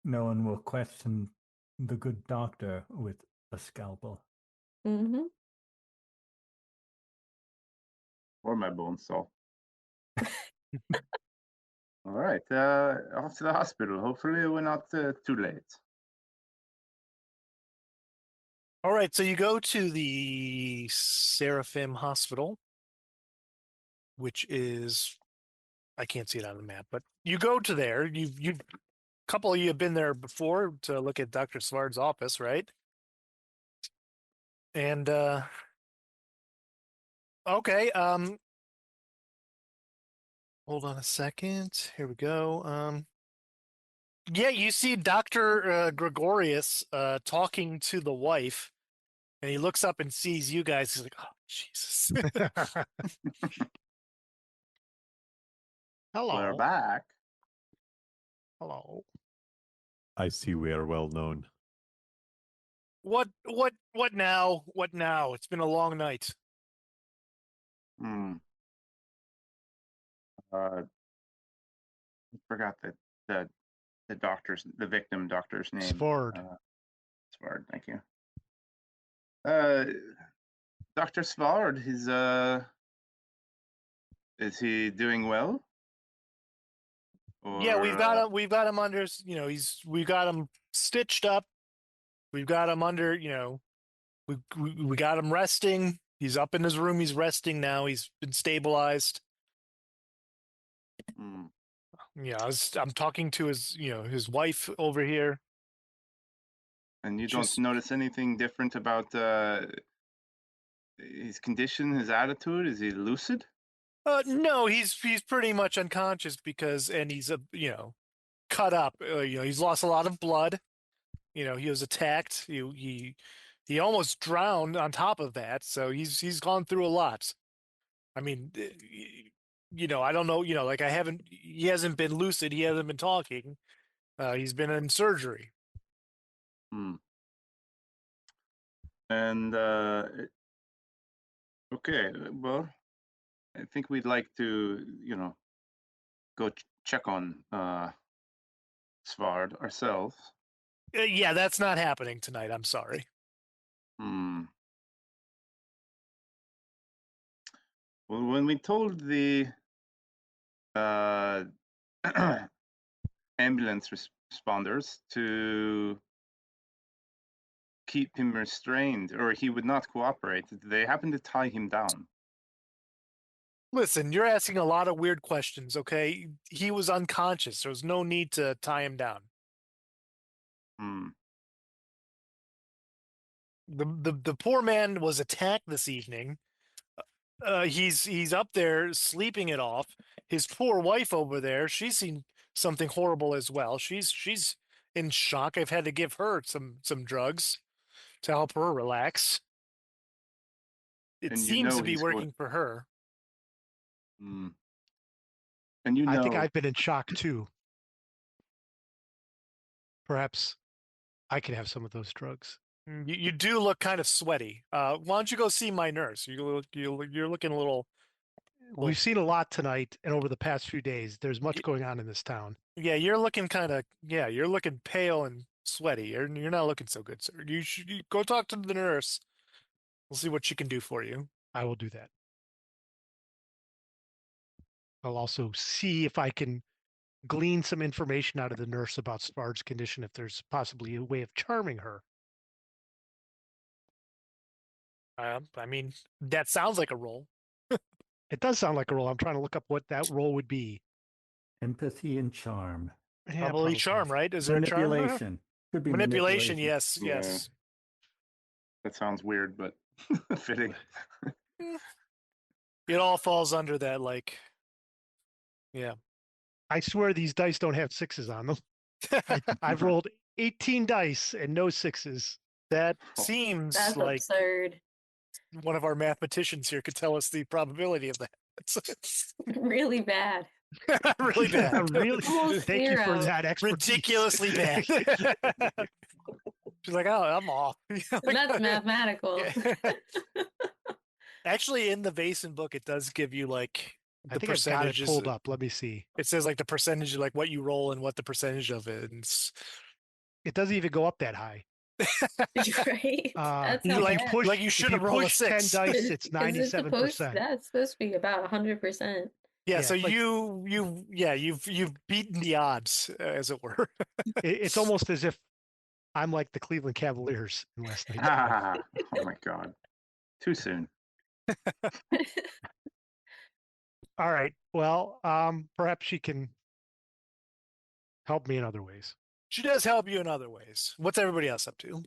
No one will question the good doctor with a scalpel. Mm-hmm. Or my bone saw. All right. Off to the hospital. Hopefully, we're not too late. All right, so you go to the Seraphim Hospital, which is I can't see it on the map, but you go to there. You couple of you have been there before to look at Dr. Svard's office, right? And okay, hold on a second. Here we go. Yeah, you see Dr. Gregorius talking to the wife, and he looks up and sees you guys. He's like, "Oh, Jesus." Hello. We're back. Hello. I see we are well known. What now? What now? It's been a long night. Hmm. I forgot the the victim doctor's name. Svard. Svard, thank you. Dr. Svard, is he doing well? Yeah, we've got Or, him. We've got him under. We've got him stitched up. We've got him under. We got him resting. He's up in his room. He's resting now. He's been stabilized. hmm. Yeah, I'm talking to his wife over here. And you She's- don't notice anything different about his condition, his attitude? Is he lucid? No, he's pretty much unconscious and he's cut up. He's lost a lot of blood. He was attacked. He almost drowned on top of that. So he's gone through a lot. I mean, I don't know. Like he hasn't been lucid. He hasn't been talking. He's been in surgery. Hmm. And okay, well, I think we'd like to, go check on Svard ourselves. Yeah, that's not happening tonight. I'm sorry. Hmm. Well, when we told the ambulance responders to keep him restrained, or he would not cooperate, they happened to tie him down. Listen, you're asking a lot of weird questions. Okay, he was unconscious. There was no need to tie him down. Hmm. The poor man was attacked this evening. He's up there sleeping it off. His poor wife over there, she's seen something horrible as well. She's in shock. I've had to give her some drugs to help her relax. It And seems to be he's going. working for her. Hmm. And I think I've been in shock too. Perhaps I could have some of those drugs. You do look kind of sweaty. Why don't you go see my nurse? You're looking a little. We've seen a lot tonight and over the past few days. There's much going on in this town. Yeah, you're looking you're looking pale and sweaty. You're not looking so good, sir. You go talk to the nurse. We'll see what she can do for you. I will do that. I'll also see if I can glean some information out of the nurse about Svard's condition, if there's possibly a way of charming her. I mean, that sounds like a role. It does sound like a role. I'm trying to look up what that role would be. Empathy and charm. Yeah, Probably charm, right? Is there a charm? Manipulation. Could be Manipulation, yes, Yeah. yes. That sounds weird, but fitting. It all falls under that, like, yeah. I swear these dice don't have sixes on them. I've rolled 18 dice and no sixes. That Oh. seems That's like absurd. one of our mathematicians here could tell us the probability of that. Really bad. Really bad. Yeah, really. Almost Thank you for zero. that expertise. Ridiculously bad. She's like, oh, I'm off. That's mathematical. Yeah. Actually, in the Vaesen book, it does give you like I the think I've got it percentages. pulled up. Let me see. It says like the percentage of like what you roll and what the percentage of it is. It doesn't even go up that high. Right? That's You not like bad. push, like you if should you have rolled a push 10 6. dice, Is- it's is it supposed- 97%. That's supposed to be about 100%. Yeah, Yeah, so it's like- you've beaten the odds, as it were. It's almost as if I'm like the Cleveland Cavaliers in last night's game. Oh my God. Too soon. All right. Well, perhaps she can help me in other ways. She does help you in other ways. What's everybody else up to?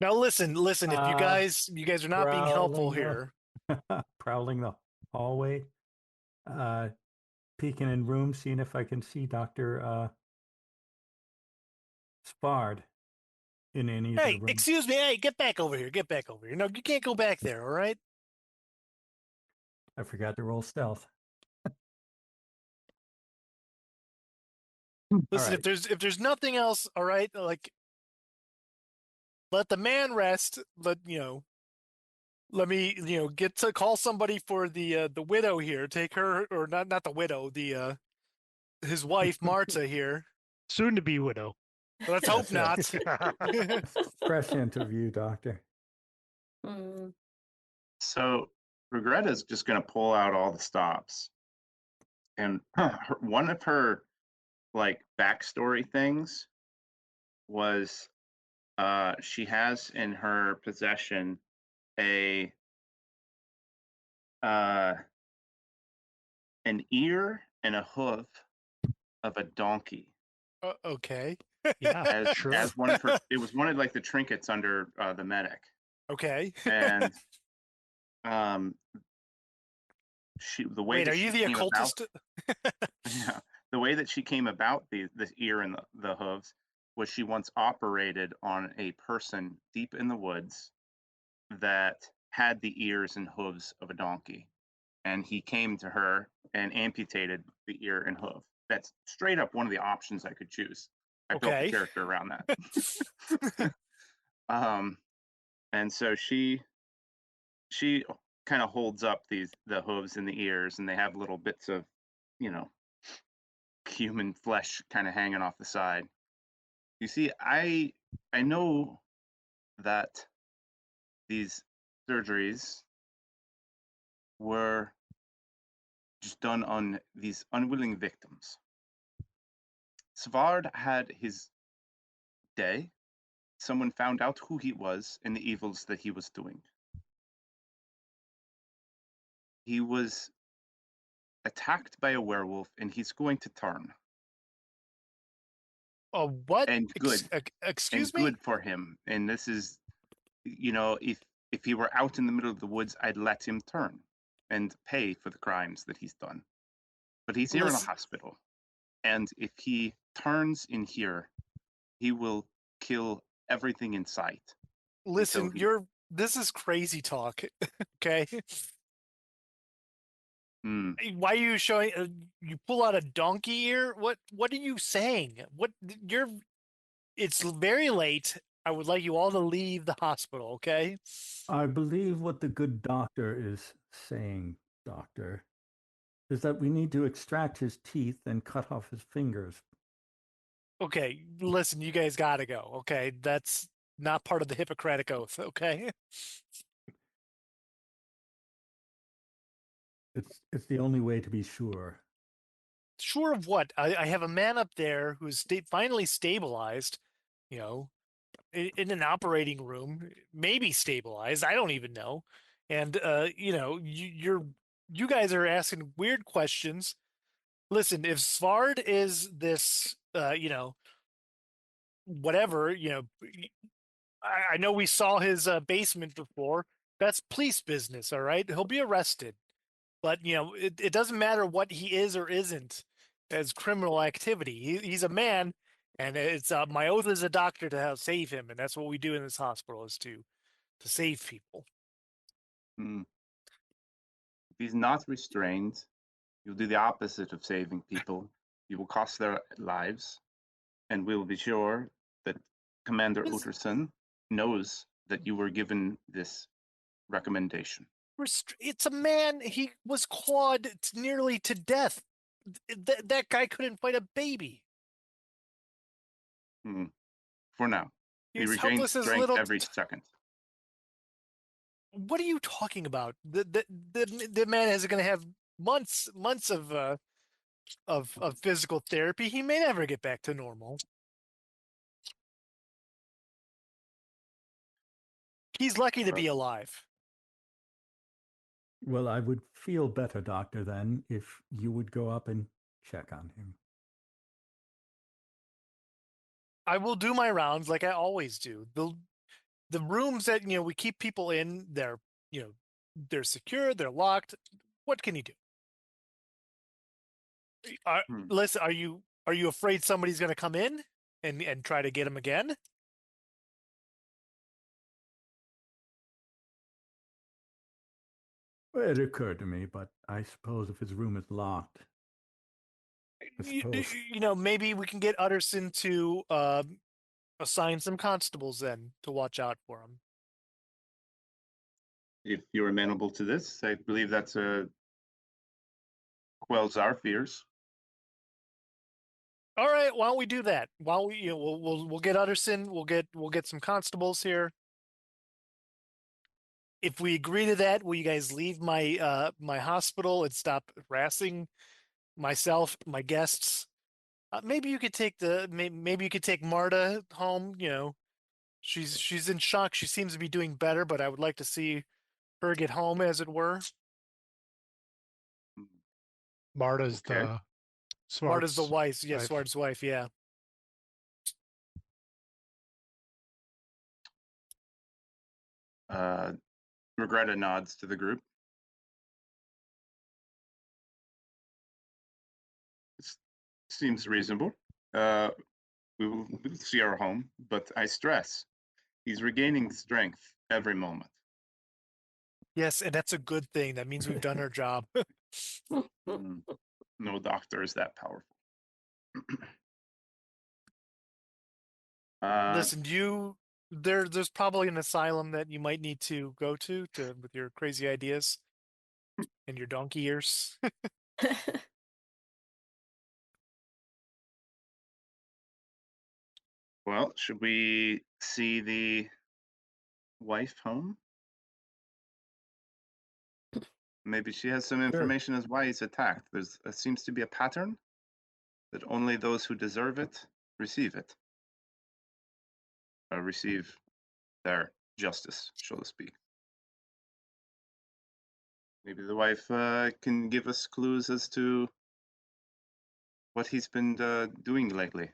Now listen. If you guys are not being helpful Prowling here. prowling the hallway, peeking in rooms, seeing if I can see Dr. Spard in any of the Hey, rooms. excuse me. Hey, get back over here. Get back over here. No, you can't go back there. All right. I forgot to roll stealth. Listen, right. if there's nothing else, all right, like let the man rest. Let me get to call somebody for the widow here. Take her, or not the widow, the his wife Marta here. Soon to be widow. Let's hope That's not. Fresh interview, Doctor. Mm. So Regreta's just going to pull out all the stops, and one of her like backstory things was she has in her possession a an ear and a hoof of a donkey Okay. Yeah, as sure. as one of her. It was one of like the trinkets under the medic, Okay. and um, the way Wait, that are you she the came about, occultist? yeah, the way that she came about the ear and the hooves was she once operated on a person deep in the woods that had the ears and hooves of a donkey, and he came to her and amputated the ear and hoof. That's straight up one of the options I could choose. I built the Okay. character around that. um, and so she kind of holds up the hooves and the ears, and they have little bits of, you know, human flesh kind of hanging off the side. You see, I know that these surgeries were just done on these unwilling victims. Svard had his day. Someone found out who he was and the evils that he was doing. He was attacked by a werewolf, and he's going to turn. What? And good, Excuse me? for him. And this is, if he were out in the middle of the woods, I'd let him turn and pay for the crimes that he's done. But he's here in a Listen, hospital, and if he turns in here, he will kill everything in sight. listen, this is crazy talk. Okay. Hmm. Why are you showing? You pull out a donkey ear. What are you saying? It's very late. I would like you all to leave the hospital. Okay. I believe what the good doctor is saying, Doctor, is that we need to extract his teeth and cut off his fingers. Okay. Listen, you guys gotta go. Okay, that's not part of the Hippocratic Oath. Okay. It's the only way to be sure. Sure of what? I have a man up there who's finally stabilized. You know, in an operating room, maybe stabilized. I don't even know. And you guys are asking weird questions. Listen, if Svard is this, whatever, I know we saw his basement before. That's police business, all right? He'll be arrested. But, it doesn't matter what he is or isn't as criminal activity. He's a man, and it's my oath as a doctor to help save him. And that's what we do in this hospital is to save people. Hmm. If he's not restrained, you'll do the opposite of saving people. You will cost their lives, and we'll be sure that Commander His Utterson knows that you were given this recommendation. It's a man. He was clawed nearly to death. That guy couldn't fight a baby. Hmm. For now, He he was regains helpless as strength little. every second. What are you talking about? The man is going to have months of physical therapy. He may never get back to normal. He's lucky to be alive. Well, I would feel better, Doctor, then, if you would go up and check on him. I will do my rounds like I always do. The rooms that we keep people in, they're secure, they're locked. What can you do? Listen, are you afraid somebody's going to come in and try to get him again? Well, it occurred to me, but I suppose if his room is locked, Maybe we can get Utterson to assign some constables then to watch out for him. If you're amenable to this, I believe that's quells our fears. All right, why don't we do that? Why don't we, we'll get Utterson, we'll get some constables here. If we agree to that, will you guys leave my my hospital and stop harassing myself, my guests? Maybe you could take maybe you could take Marta home. She's in shock. She seems to be doing better, but I would like to see her get home, as it were. Marta's Okay. the Marta's the Swart's wife. Yeah, wife. Swart's wife. Yeah. Regretta nods to the group. It seems reasonable. We'll see our home, but I stress, he's regaining strength every moment. Yes, and that's a good thing. That means we've done our job. No doctor is that powerful. Listen, there's probably an asylum that you might need to go to with your crazy ideas and your donkey ears. Well, should we see the wife home? Maybe she has some information as why he's attacked. There seems to be a pattern that only those who deserve it receive it. Receive their justice, so to speak. Maybe the wife can give us clues as to what he's been doing lately.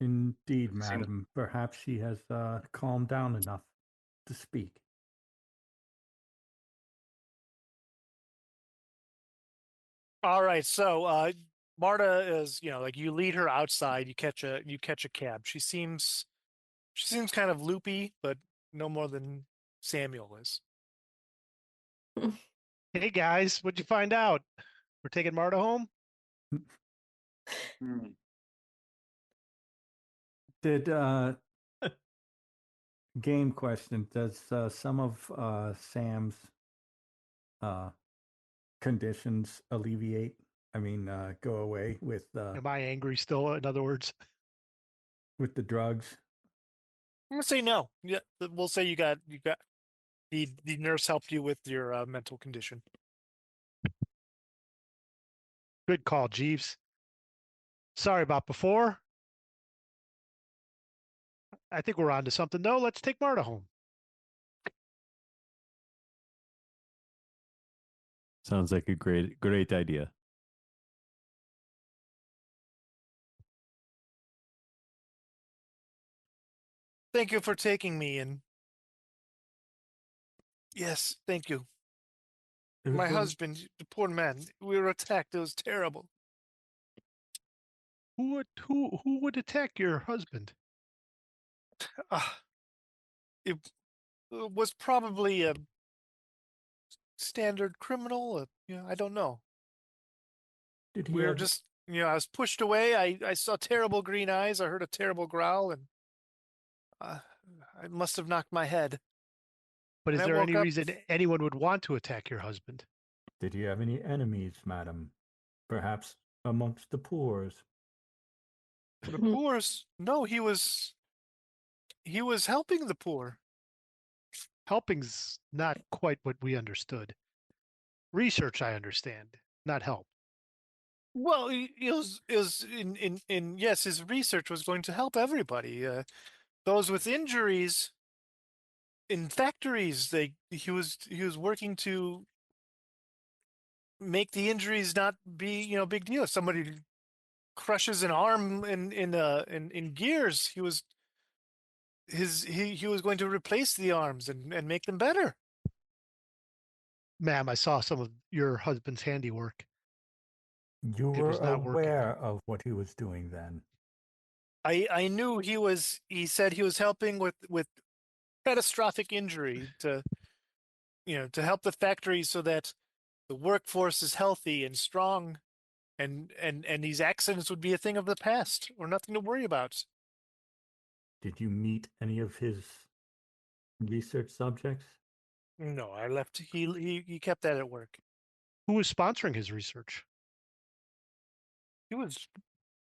Indeed, madam. Perhaps she has calmed down enough to speak. All right, so Marta is, like you lead her outside. You catch a cab. She seems kind of loopy, but no more than Samuel is. Hey guys, what'd you find out? We're taking Marta home? Did game question, does some of Sam's conditions alleviate? I mean, go away with Am I angry still, in other words? with the drugs? I'm gonna say no. Yeah, we'll say you got the nurse helped you with your mental condition. Good call, Jeeves. Sorry about before. I think we're on to something, though. Let's take Marta home. Sounds like a great idea. Thank you for taking me in. Yes, thank you. My husband, the poor man, we were attacked. It was terrible. Who would attack your husband? It was probably a standard criminal. I don't know. Did he We were have, just, I was pushed away. I saw terrible green eyes. I heard a terrible growl, and I must have knocked my head. But And is I there woke any up. reason anyone would want to attack your husband? did you have any enemies, madam? Perhaps amongst the poors? The poor's no, he was helping the poor. Helping's not quite what we understood. Research, I understand, not help. Well, it was in yes, his research was going to help everybody. Those with injuries, in factories. He was working to make the injuries not be big deal. If somebody crushes an arm in gears, he was going to replace the arms and make them better. Ma'am, I saw some of your husband's handiwork. You It were was not working. aware of what he was doing then. I knew he said he was helping with catastrophic injury to to help the factory so that the workforce is healthy and strong, and these accidents would be a thing of the past or nothing to worry about. Did you meet any of his research subjects? No, I left. He kept that at work. Who was sponsoring his research? He was,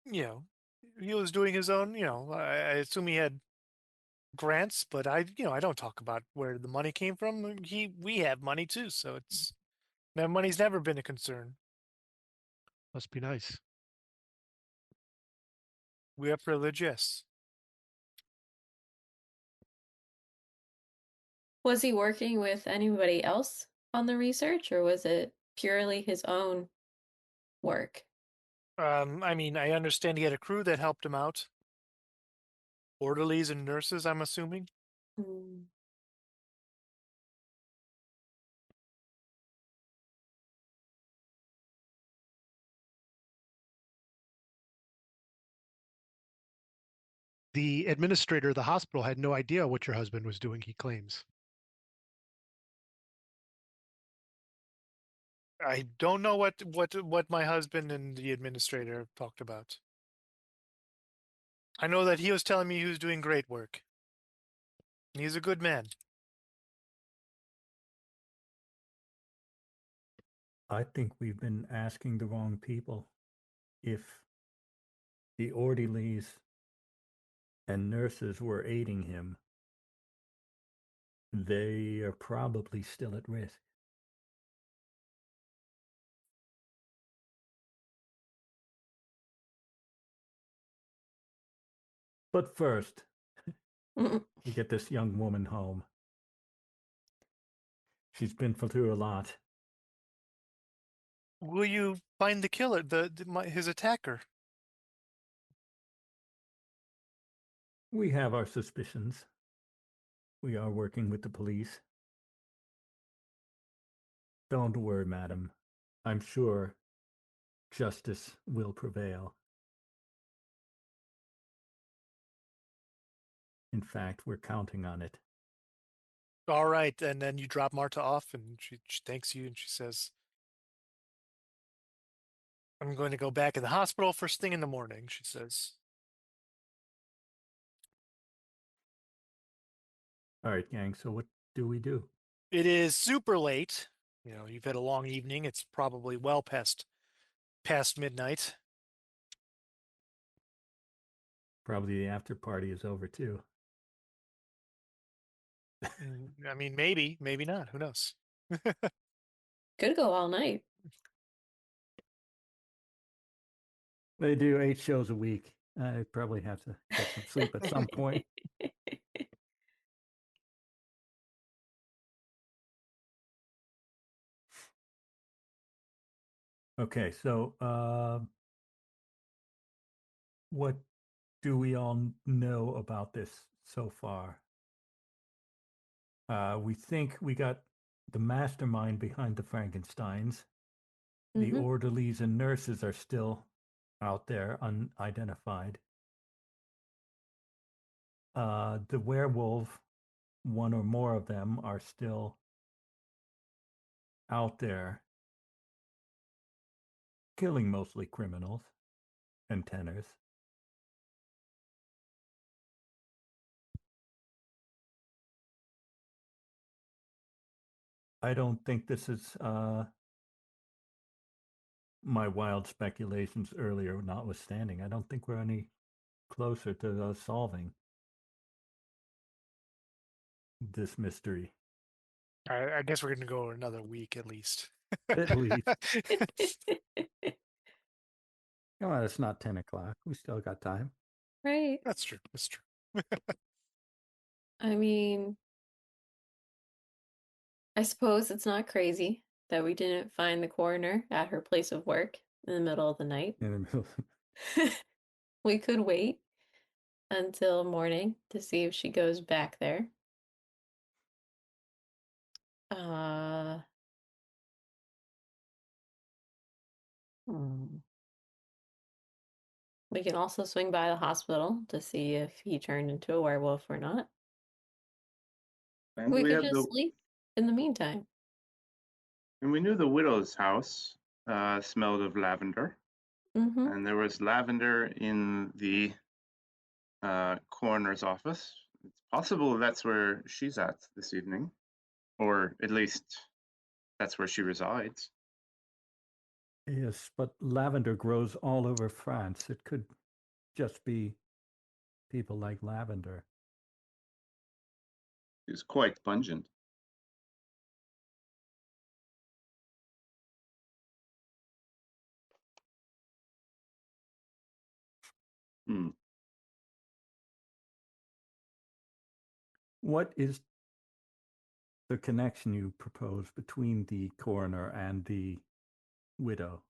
you know, he was doing his own. I assume he had grants, but I don't talk about where the money came from. We have money too, so money's never been a concern. Must be nice. We are privileged, yes. Was he working with anybody else on the research, or was it purely his own work? I mean, I understand he had a crew that helped him out. Orderlies and nurses, I'm assuming. Mm. The administrator of the hospital had no idea what your husband was doing, he claims. I don't know what my husband and the administrator talked about. I know that he was telling me he was doing great work. He's a good man. I think we've been asking the wrong people. If the orderlies and nurses were aiding him, they are probably still at risk. But first, we get this young woman home. She's been through a lot. Will you find the killer, his attacker? We have our suspicions. We are working with the police. Don't worry, madam. I'm sure justice will prevail. In fact, we're counting on it. All right, and then you drop Marta off, and she thanks you, and she says, "I'm going to go back in the hospital first thing in the morning," she says. All right, gang, so what do we do? It is super late. You've had a long evening. It's probably well past midnight. Probably the after party is over too. I mean, maybe not. Who knows? Could go all night. They do 8 shows a week. I probably have to get some sleep at some point. Okay, so what do we all know about this so far? We think we got the mastermind behind the Frankensteins. The Mhm. orderlies and nurses are still out there, unidentified. The werewolf, one or more of them, are still out there, killing mostly criminals and tenors. I don't think this is my wild speculations earlier notwithstanding. I don't think we're any closer to solving this mystery. I guess we're going to go another week at least. At least. Come on, it's not 10 o'clock. We still got time. Right. That's true. That's true. I mean, I suppose it's not crazy that we didn't find the coroner at her place of work in the middle of the night. In the middle. We could wait until morning to see if she goes back there. Hmm. We can also swing by the hospital to see if he turned into a werewolf or not. And We we could have just the sleep in the meantime. and we knew the widow's house smelled of lavender, Mm-hmm. and there was lavender in the coroner's office. It's possible that's where she's at this evening, or at least that's where she resides. Yes, but lavender grows all over France. It could just be people like lavender. It's quite pungent. Hmm. What is the connection you propose between the coroner and the widow?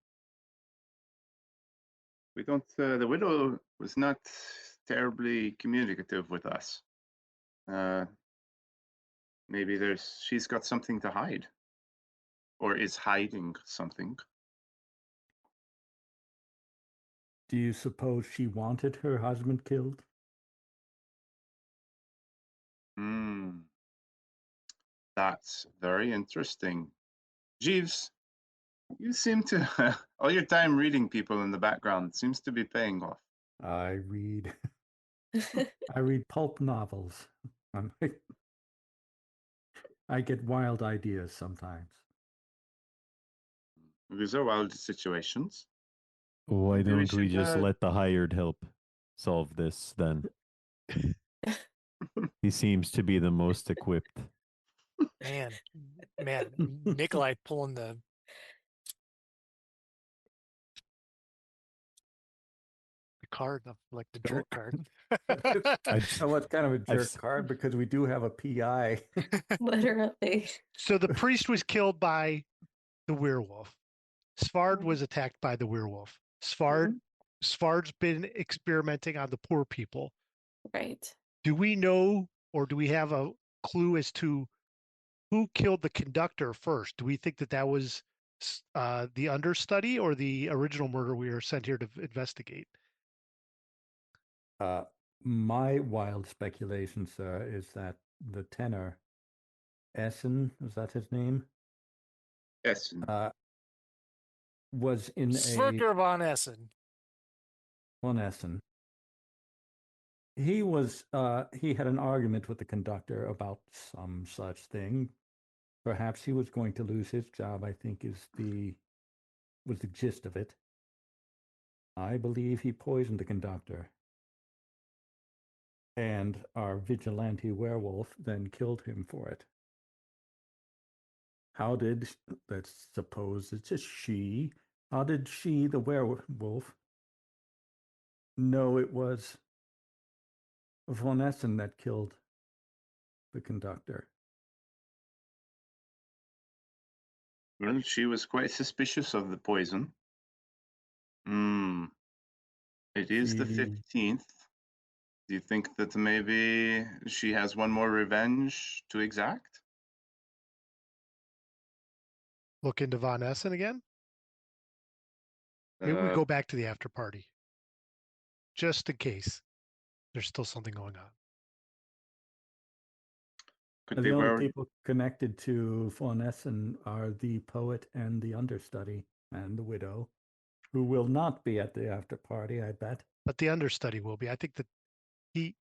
We don't. The widow was not terribly communicative with us. Maybe she's got something to hide, or is hiding something. Do you suppose she wanted her husband killed? Hmm. That's very interesting. Jeeves, you seem to all your time reading people in the background seems to be paying off. I read I read pulp novels. I get wild ideas sometimes. These are wild situations. Why Maybe don't we should, just let the hired help solve this then? He seems to be the most equipped. Man, Nikolai pulling the card, like the jerk card. So what's kind of a I've jerk s- card because we do have a PI. Literally. So the priest was killed by the werewolf. Svard Mhm. was attacked by the werewolf. Svard's been experimenting on the poor people. Right. Do we know, or do we have a clue as to who killed the conductor first? Do we think that that was the understudy or the original murder we were sent here to investigate? My wild speculation, sir, is that the tenor, Essen, is that his name? Yes. Was in a Sverker von Essen. Von Essen. He had an argument with the conductor about some such thing. Perhaps he was going to lose his job, I think was the gist of it. I believe he poisoned the conductor. And our vigilante werewolf then killed him for it. Let's suppose it's a she. How did she, the werewolf, know it was Von Essen that killed the conductor? Well, she was quite suspicious of the poison. It is the 15th. Do you think that maybe she has one more revenge to exact? Look into Von Essen again? Maybe we go back to the after party, just in case there's still something going on. Could be The only where people connected to Von Essen are the poet and the understudy and the widow, who will not be at the after party, I bet. But the understudy will be. I think that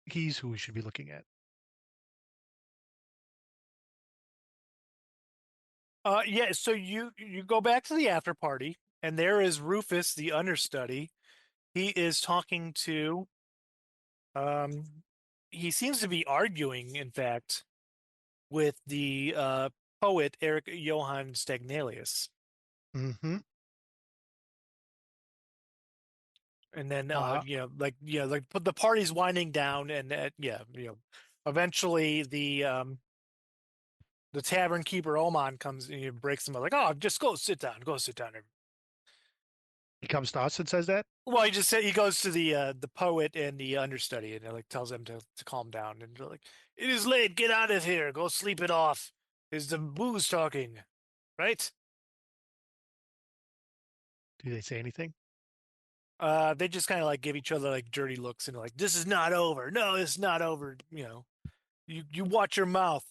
he's who we should be looking at. Yeah, so you go back to the after party, and there is Rufus, the understudy. He is talking to he seems to be arguing, in fact, with the poet Eric Johann Stagnelius. Mm-hmm. And then like the party's winding down, and eventually the The tavern keeper Oman comes and he breaks them up like, "Oh, just go sit down. Go sit down." He comes to us and says that. Well, he just said he goes to the poet and the understudy and like tells them to calm down and they're like, "It is late. Get out of here. Go sleep it off." Is the booze talking, right? Do they say anything? They just kind of like give each other like dirty looks and like, "This is not over. No, this is not over." You watch your mouth.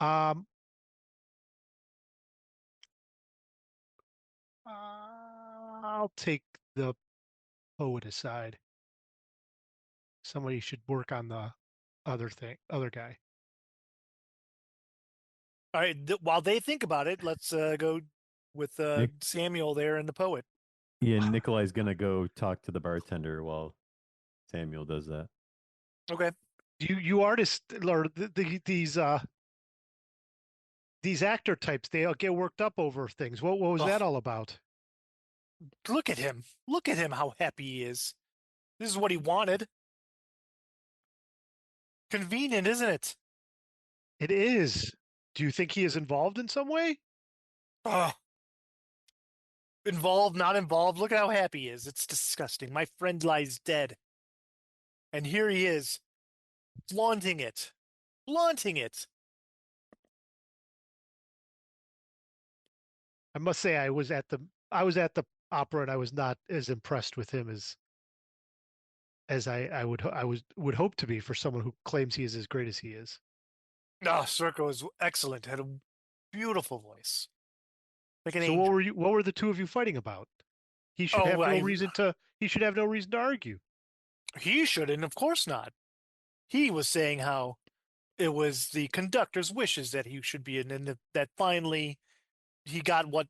Um, I'll take the poet aside. Somebody should work on the other guy. All right. While they think about it, let's go with Nick? Samuel there and the poet. Yeah, Nikolai's gonna go talk to the bartender while Samuel does that. Okay. You artists or these actor types, they all get worked up over things. What was Ugh. that all about? Look at him. Look at him. How happy he is. This is what he wanted. Convenient, isn't it? It is. Do you think he is involved in some way? Oh, involved, not involved. Look at how happy he is. It's disgusting. My friend lies dead. And here he is, flaunting it. Flaunting it. I must say I was at the opera and I was not as impressed with him as I would hope to be for someone who claims he is as great as he is. Oh, Circo was excellent. Had a beautiful voice. Like an So angel. what were the two of you fighting about? He should have no reason to argue. He shouldn't, of course not. He was saying how it was the conductor's wishes that he should be in, and that finally he got what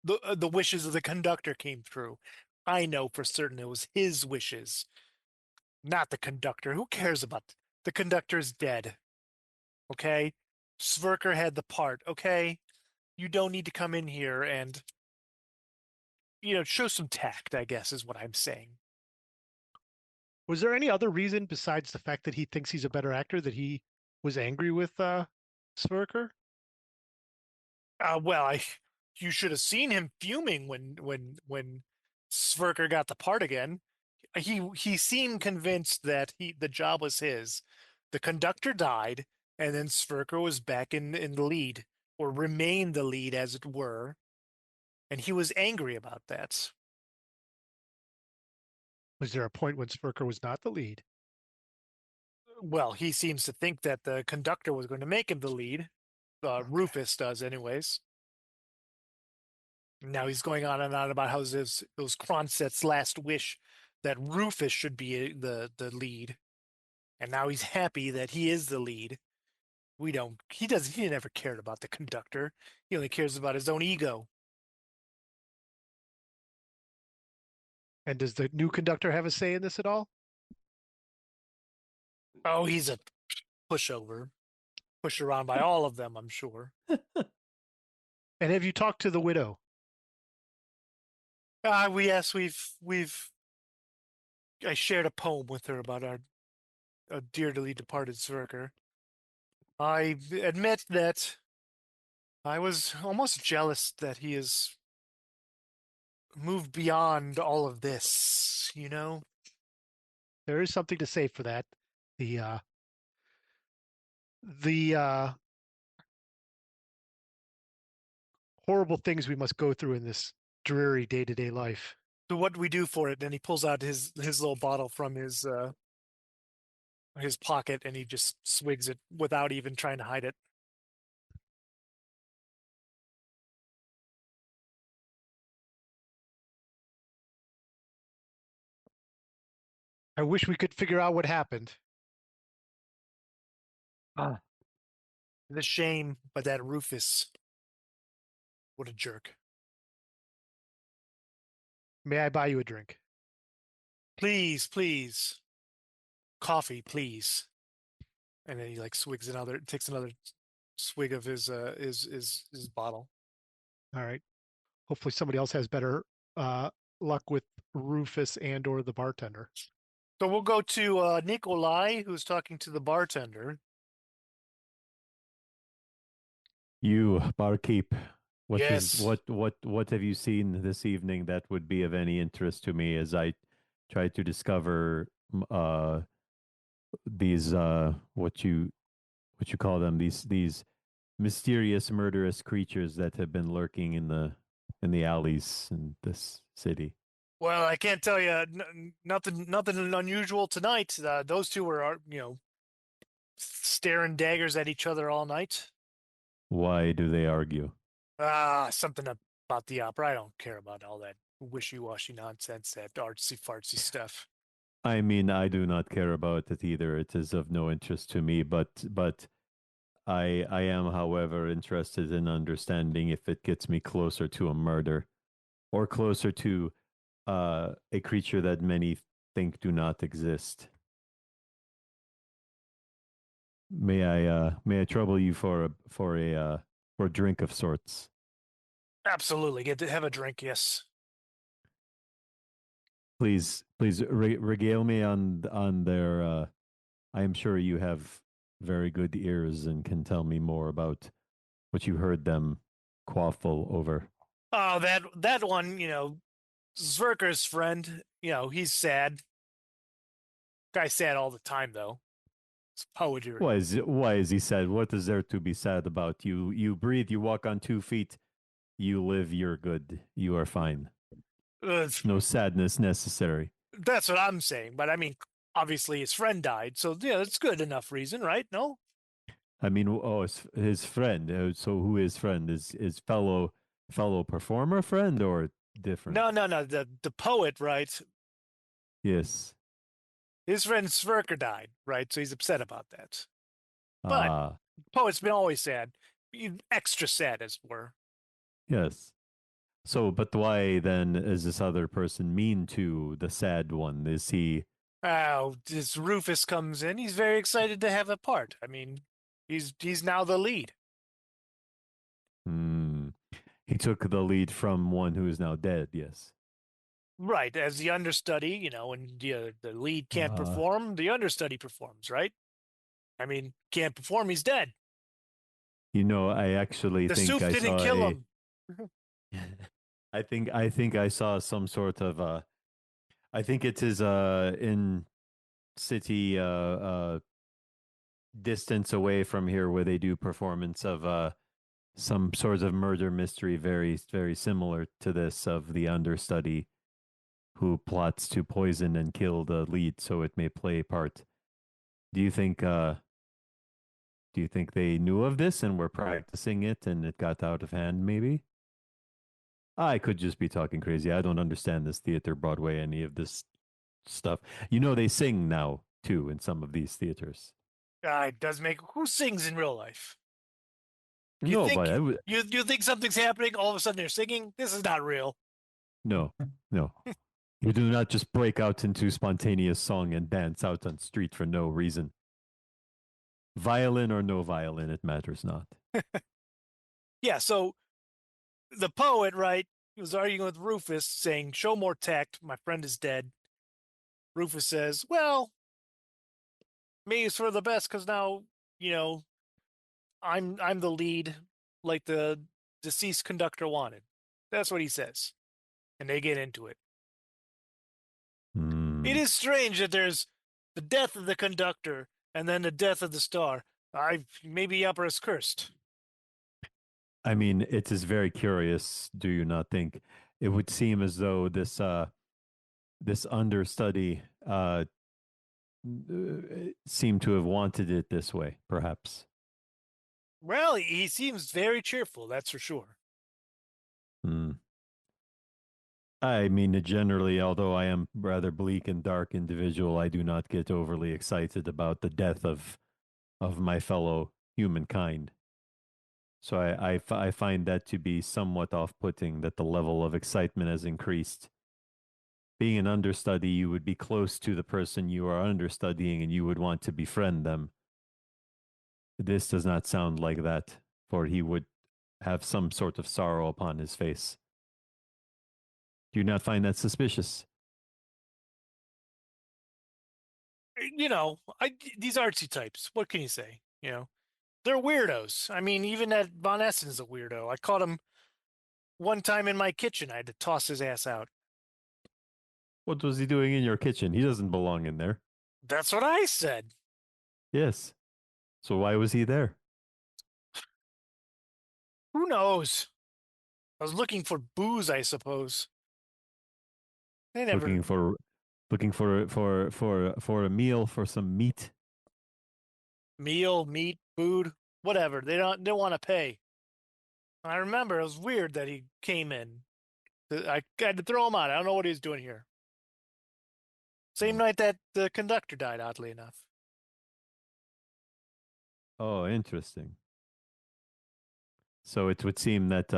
the wishes of the conductor came through. I know for certain it was his wishes, not the conductor. Who cares about the conductor's dead? Okay, Sverker had the part. Okay, you don't need to come in here and show some tact. I guess is what I'm saying. Was there any other reason besides the fact that he thinks he's a better actor that he was angry with Sverker? Well, you should have seen him fuming when Sverker got the part again. He seemed convinced that the job was his. The conductor died, and then Sverker was back in the lead, or remained the lead, as it were. And he was angry about that. Was there a point when Sverker was not the lead? Well, he seems to think that the conductor was going to make him the lead. Rufus does, anyways. Now he's going on and on about how it was Kronset's last wish that Rufus should be the lead, and now he's happy that he is the lead. He never cared about the conductor. He only cares about his own ego. And does the new conductor have a say in this at all? Oh, he's a pushover. Pushed around by all of them, I'm sure. And have you talked to the widow? We've I shared a poem with her about our dearly departed Zerker. I admit that I was almost jealous that he has moved beyond all of this, There is something to say for that. The horrible things we must go through in this dreary day-to-day life. So what do we do for it? And he pulls out his little bottle from his pocket and he just swigs it without even trying to hide it. I wish we could figure out what happened. It's a shame, but that Rufus, what a jerk. May I buy you a drink? Please, please. Coffee, please. And then he like takes another swig of his bottle. All right. Hopefully somebody else has better luck with Rufus and or the bartender. So we'll go to Nikolai, who's talking to the bartender. You, barkeep, Yes. what have you seen this evening that would be of any interest to me as I try to discover these what you call them, these mysterious murderous creatures that have been lurking in the alleys in this city. Well, I can't tell you nothing unusual tonight. Those two were, staring daggers at each other all night. Why do they argue? Something about the opera. I don't care about all that wishy-washy nonsense, that artsy-fartsy stuff. I mean, I do not care about it either. It is of no interest to me, but I am, however, interested in understanding if it gets me closer to a murder or closer to a creature that many think do not exist. May I trouble you for a drink of sorts? Absolutely. Get to have a drink, yes. Please regale me on their. I am sure you have very good ears and can tell me more about what you heard them quaffle over. Oh, that one, Zverker's friend, he's sad. Guy's sad all the time, though. It's poetry. Why is he sad? What is there to be sad about? You breathe, you walk on 2 feet, you live, you're good, you are fine. No sadness necessary. That's what I'm saying. But I mean, obviously his friend died, so yeah, that's good enough reason, right? No. I mean, oh, his friend. So who is friend? Is fellow performer friend or different? No. The poet, right? Yes. His friend Sverker died, right? So he's upset about that. But Ah, poet's been always sad, extra sad, as it were. yes. So, but why then is this other person mean to the sad one? Is he? Oh, this Rufus comes in. He's very excited to have a part. I mean, he's now the lead. Hmm. He took the lead from one who is now dead. Yes. Right, as the understudy, when the lead can't perform, the understudy performs, right? I mean, can't perform, he's dead. I actually The think soup I didn't saw kill a. him. I think I saw some sort of I think it is in city distance away from here where they do performance of some sort of murder mystery very very similar to this of the understudy who plots to poison and kill the lead so it may play a part. Do you think they knew of this and were practicing it and it got out of hand maybe? I could just be talking crazy. I don't understand this theater, Broadway, any of this stuff. They sing now too in some of these theaters. It does make. Who sings in real life? You No, think but you think something's happening? All of a sudden they're singing. This is not real. no, no. You do not just break out into spontaneous song and dance out on street for no reason. Violin or no violin, it matters not. Yeah. So the poet, right, he was arguing with Rufus, saying, "Show more tact. My friend is dead." Rufus says, "Well, maybe it's for the best because now, you know, I'm the lead, like the deceased conductor wanted." That's what he says, and they get into it. It is strange that there's the death of the conductor and then the death of the star. Maybe opera's cursed. I mean, it is very curious, do you not think? It would seem as though this understudy seemed to have wanted it this way, perhaps. Well, he seems very cheerful, that's for sure. Hmm. I mean, generally, although I am rather bleak and dark individual, I do not get overly excited about the death of my fellow humankind. So I find that to be somewhat off-putting that the level of excitement has increased. Being an understudy, you would be close to the person you are understudying and you would want to befriend them. This does not sound like that, for he would have some sort of sorrow upon his face. Do you not find that suspicious? These artsy types, what can you say? They're weirdos. I mean, even that Von Essen is a weirdo. I caught him one time in my kitchen. I had to toss his ass out. What was he doing in your kitchen? He doesn't belong in there. That's what I said. Yes. So why was he there? Who knows? I was looking for booze, I suppose. They never Looking for a meal, for some meat. meal, meat, food, whatever. They don't want to pay. I remember it was weird that he came in. I had to throw him out. I don't know what he was doing here. Same night that the conductor died, oddly enough. Oh, interesting. So it would seem that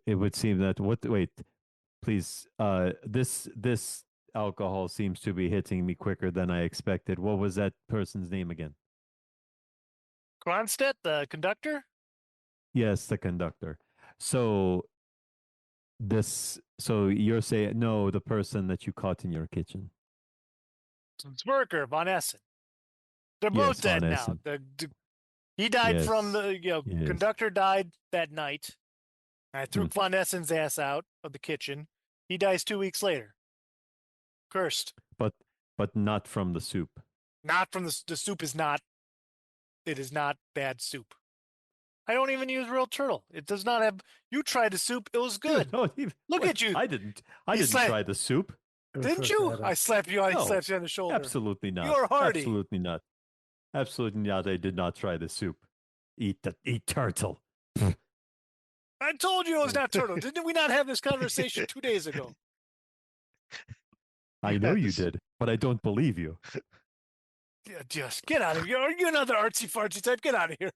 it would seem that wait, please, this alcohol seems to be hitting me quicker than I expected. What was that person's name again? Kronstedt, the conductor? Yes, the conductor. So so you're saying no, the person that you caught in your kitchen. Zwerker, Von Essen. They're Yes, both dead Von now. Essen. He died from Yes. the Yes. conductor died that night. I threw Hmm. Von Essen's ass out of the kitchen. He dies 2 weeks later. Cursed. But not from the soup. Not from the soup is not. It is not bad soup. I don't even use real turtle. It does not have. You tried the soup. It was good. No, Look what? at you. I didn't You try the soup. It was Didn't so you? sad. I slapped you. I No, slapped you on the shoulder. Absolutely not. You're hardy. Absolutely not. Absolutely not. I did not try the soup. Eat turtle. I told you it was not turtle. Didn't we not have this conversation 2 days ago? I You know had you this- did, but I don't believe you. Yeah, just get out of here. Are you another artsy fartsy type? Get out of here.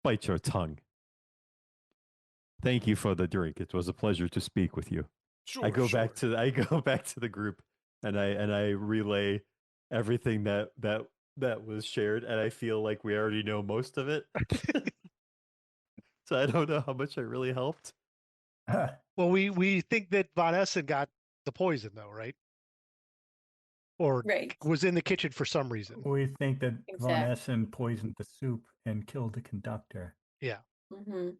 Bite your tongue. Thank you for the drink. It was a pleasure to speak with you. Sure. I go back sure. to the group and I relay everything that was shared, and I feel like we already know most of it. So I don't know how much I really helped. Well, we think that Von Essen got the poison, though, right? Or Right. was in the kitchen for some reason. We think that Von Exact. Essen poisoned the soup and killed the conductor. Mm-hmm.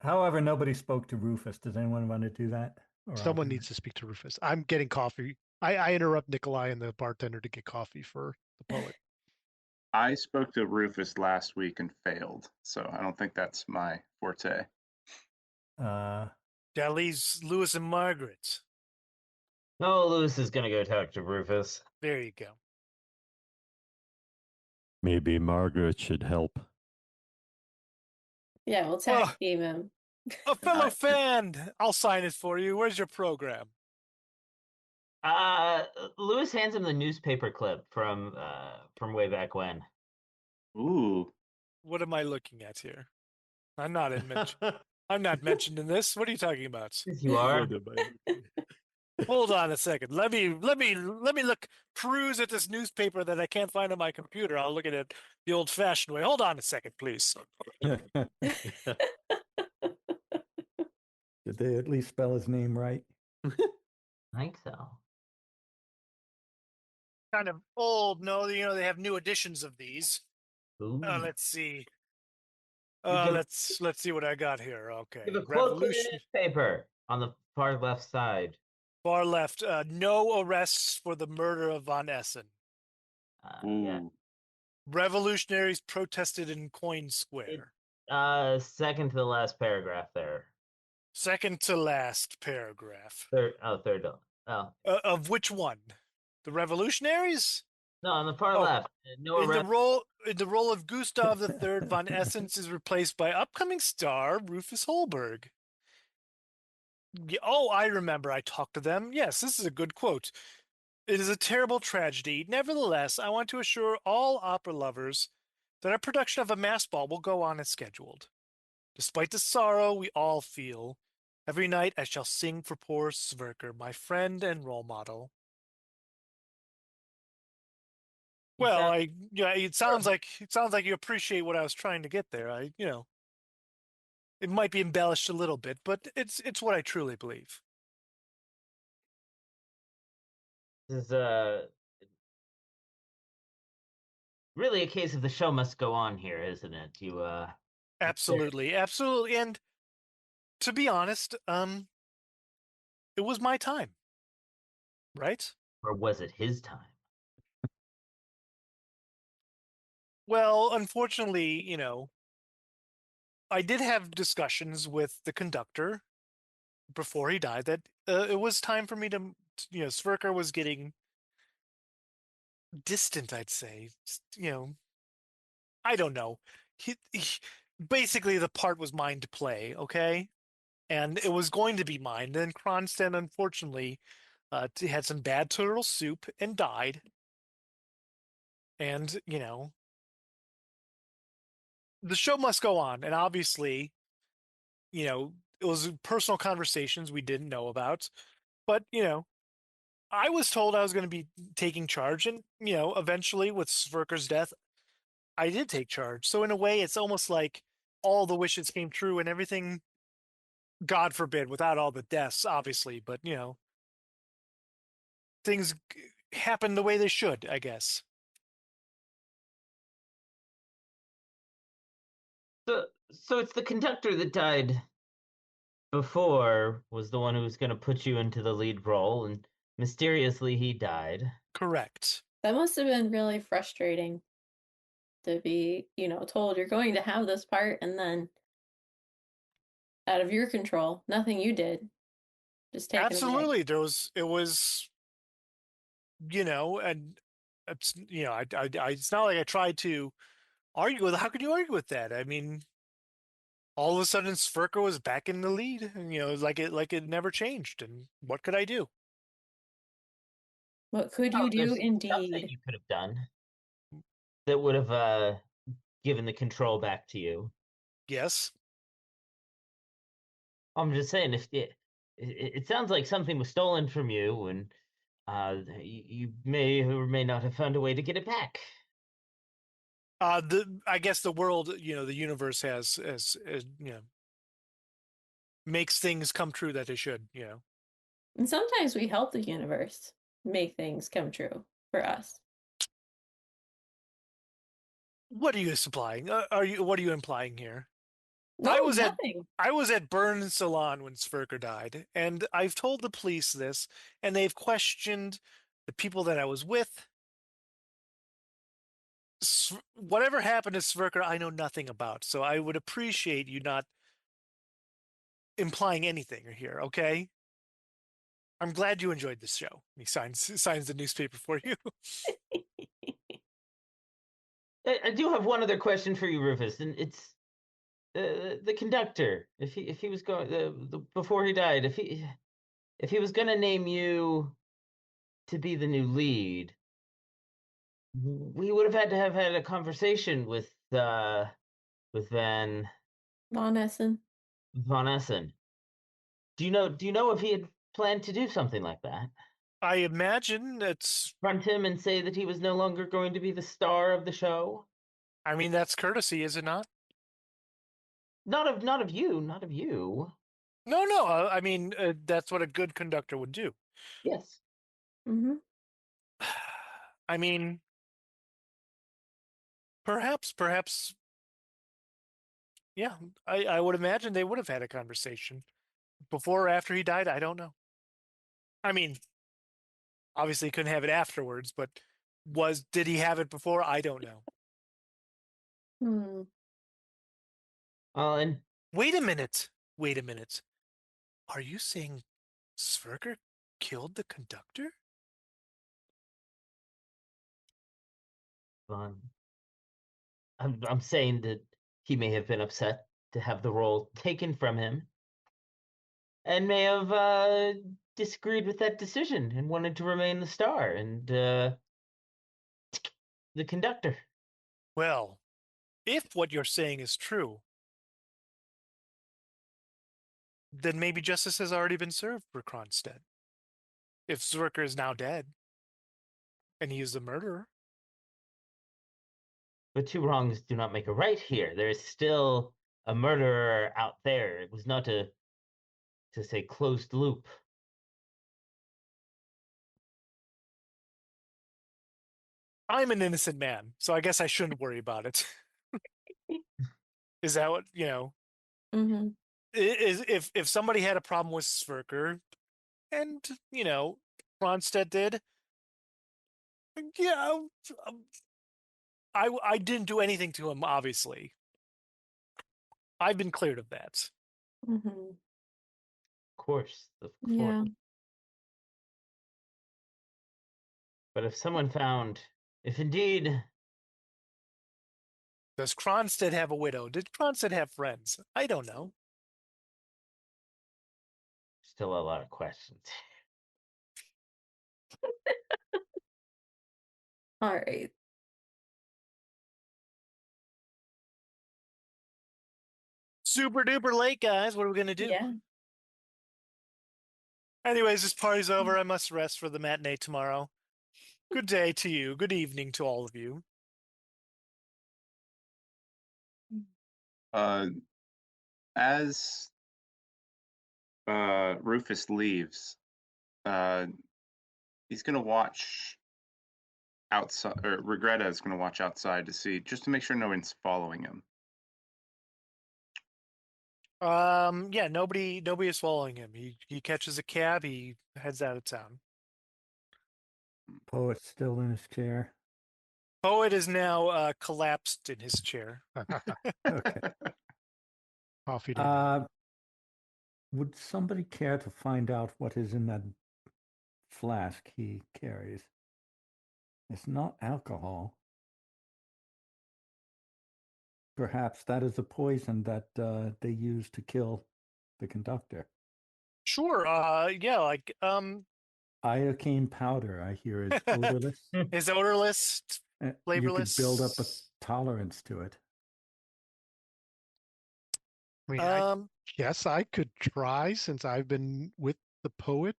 However, nobody spoke to Rufus. Does anyone want to do that? Or I'll Someone do needs to speak to Rufus. I'm getting coffee. I interrupt Nikolai and the bartender to get coffee for the poet. I spoke to Rufus last week and failed, so I don't think that's my forte. it. That leaves Lewis and Margaret. No, Lewis is gonna go talk to Rufus. There you go. Maybe Margaret should help. Yeah, we'll tag Oh. team him. A fellow I- fan. I'll sign it for you. Where's your program? Lewis hands him the newspaper clip from way back when. Ooh, What am I looking at here? I'm not in I'm not mentioned in this. What are you talking about? Yes, you are. Hold on a second. Let me look peruse at this newspaper that I can't find on my computer. I'll look at it the old-fashioned way. Hold on a second, please. Did they at least spell his name right? I think so. Kind of old. No, they have new editions of these. Ooh. Let's see. You give- Let's see what I got here. Okay. Give a quote to the Revolution. newspaper on the far left side. Far left. No arrests for the murder of Von Essen. Yeah. ooh. Revolutionaries protested in Coin Square. Second to the last paragraph there. Second to last paragraph. Third. Oh, Of which one? The revolutionaries? no, on the far Oh, left. No In arrest. the role of Gustav III, von Essence is replaced by upcoming star Rufus Holberg. Oh, I remember. I talked to them. Yes, this is a good quote. It is a terrible tragedy. Nevertheless, I want to assure all opera lovers that our production of A Mass Ball will go on as scheduled. Despite the sorrow we all feel, every night I shall sing for poor Sverker, my friend and role model. Well, it sounds like you appreciate what I was trying to get there. It might be embellished a little bit, but it's what I truly believe. This is really a case of the show must go on here, isn't it? Absolutely, absolutely. And to be honest, it was my time, right? or was it his time? Well, unfortunately, I did have discussions with the conductor before he died that it was time for me to, Sverker was getting distant, I'd say. I don't know. Basically, the part was mine to play, okay? And it was going to be mine. Then Kronstadt, unfortunately, had some bad turtle soup and died. And, the show must go on. And obviously, it was personal conversations we didn't know about. But, I was told I was going to be taking charge. And, eventually with Sverker's death, I did take charge. So in a way, it's almost like all the wishes came true and everything, God forbid, without all the deaths, obviously. But, things happen the way they should, I guess. So it's the conductor that died before was the one who was going to put you into the lead role, and mysteriously he died. Correct. That must have been really frustrating to be, told you're going to have this part and then out of your control, nothing you did, just taken away. Absolutely. It was, and it's, it's not like I tried to argue with, how could you argue with that? I mean, all of a sudden Sverker was back in the lead and, like it never changed. And what could I do? What could you Oh, do there's something indeed? you could have done that would have given the control back to you. Yes. I'm just saying, if it sounds like something was stolen from you, and you may or may not have found a way to get it back. I guess the world, the universe has makes things come true that they should, And sometimes we help the universe make things come true for us. What are you supplying? What are you implying here? No, nothing. I was at Burns Salon when Sverker died, and I've told the police this, and they've questioned the people that I was with. Whatever happened to Sverker, I know nothing about. So I would appreciate you not implying anything here, okay? I'm glad you enjoyed this show. He signs the newspaper for you. I do have one other question for you, Rufus, and it's the conductor. If he was going before he died, if he was going to name you to be the new lead, we would have had to have had a conversation with Von Essen. Von Essen. Do you know if he had planned to do something like that? I imagine it's. Front him and say that he was no longer going to be the star of the show? I mean, that's courtesy, is it not? Not of you, not of you. No, no. I mean, that's what a good conductor would do. Yes. Mm-hmm. I mean, perhaps, yeah. I would imagine they would have had a conversation before or after he died. I don't know. I mean, obviously, he couldn't have it afterwards, but did he have it before? I don't know. Hmm. And Wait a minute. Wait a minute. Are you saying Sverker killed the conductor? I'm saying that he may have been upset to have the role taken from him, and may have disagreed with that decision and wanted to remain the star and the conductor. Well, if what you're saying is true, then maybe justice has already been served for Kronstadt. If Zwerker is now dead, and he is the murderer. But two wrongs do not make a right here. There is still a murderer out there. It was not to say closed loop. I'm an innocent man, so I guess I shouldn't worry about it. Is that what Mm-hmm. Is if somebody had a problem with Sverker, and Ronstedt did, yeah, um, I didn't do anything to him. Obviously, I've been cleared of that. Mm-hmm. Of course. Yeah. But if indeed, Does Kronstedt have a widow? Did Kronstedt have friends? I don't know. still a lot of questions. All right. Super duper late, guys. What are we gonna do? Yeah. Anyways, this party's over. I must rest for the matinee tomorrow. Good day to you. Good evening to all of you. As Rufus leaves, he's going to watch outside, or Regretta is going to watch outside to see, just to make sure no one's following him. Yeah, nobody is following him. He catches a cab, he heads out of town. Poet's still in his chair. Poet is now collapsed in his chair. Okay. Coffee day. Would somebody care to find out what is in that flask he carries? It's not alcohol. Perhaps that is a poison that they use to kill the conductor. Sure, yeah, like Iocane powder, I hear, is odorless. is odorless, You flavorless. could build up a tolerance to it. I mean, yes, I could try since I've been with the poet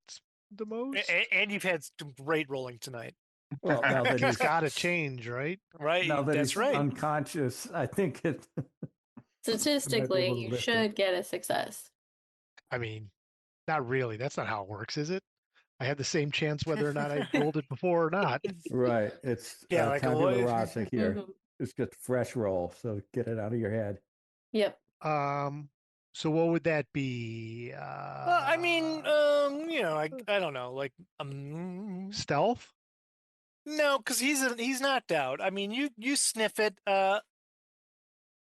the most. And you've had some great rolling tonight. Well, now that It's he's got to change, right? Right, now that that's he's right. unconscious, I think it. Statistically, able to you lift should get a success. I mean, not really. That's not how it works, is it? I had the same chance whether or not I rolled it before or not. Right. It's Yeah, like a tabula lawyer. rasa here. Mhm. It's just fresh roll, so get it out of your head. Yep. So what would that be? I mean, I don't know, like Stealth? no, because he's knocked out. I mean, you sniff it.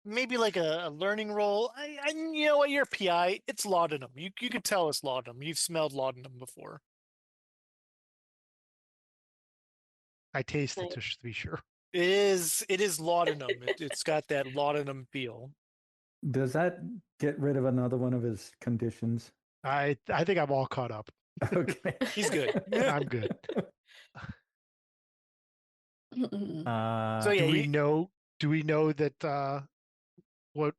Maybe like a learning roll. You know what? You're a PI. It's laudanum. You could tell it's laudanum. You've smelled laudanum before. I taste it Nice. just to be sure. It is laudanum. It's got that laudanum feel. Does that get rid of another one of his conditions? I think I'm all caught up. Okay. He's good. I'm good. So yeah, Do we know that what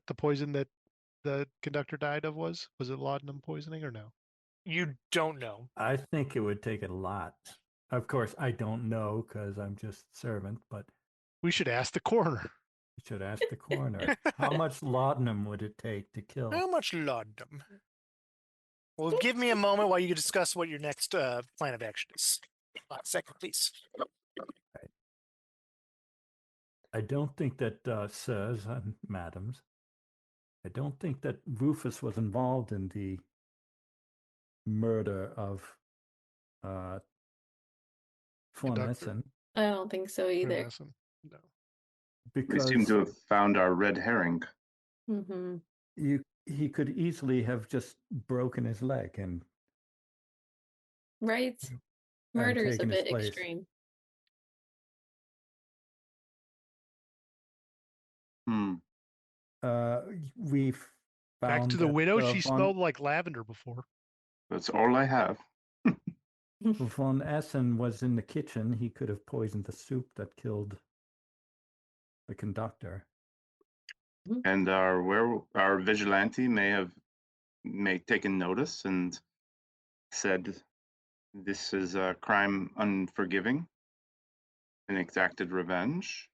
the poison that the conductor died of was? Was it laudanum poisoning or no? you don't know. I think it would take a lot. Of course, I don't know because I'm just servant, but We should ask the coroner. you should ask the coroner. How much laudanum would it take to kill? How much laudanum? Well, give me a moment while you discuss what your next plan of action is. A second, please. I don't think that, sirs and madams, I don't think that Rufus was involved in the murder of von Conductor. Essen I don't think so either. No. We because seem to have found our red herring. Mm-hmm. he could easily have just broken his leg and Right? Murder is a taken his bit place. extreme. We Back found to the that, widow. She smelled like lavender before. That's all I have. von Essen was in the kitchen. He could have poisoned the soup that killed the conductor. And our vigilante may have taken notice and said this is a crime unforgiving and exacted revenge.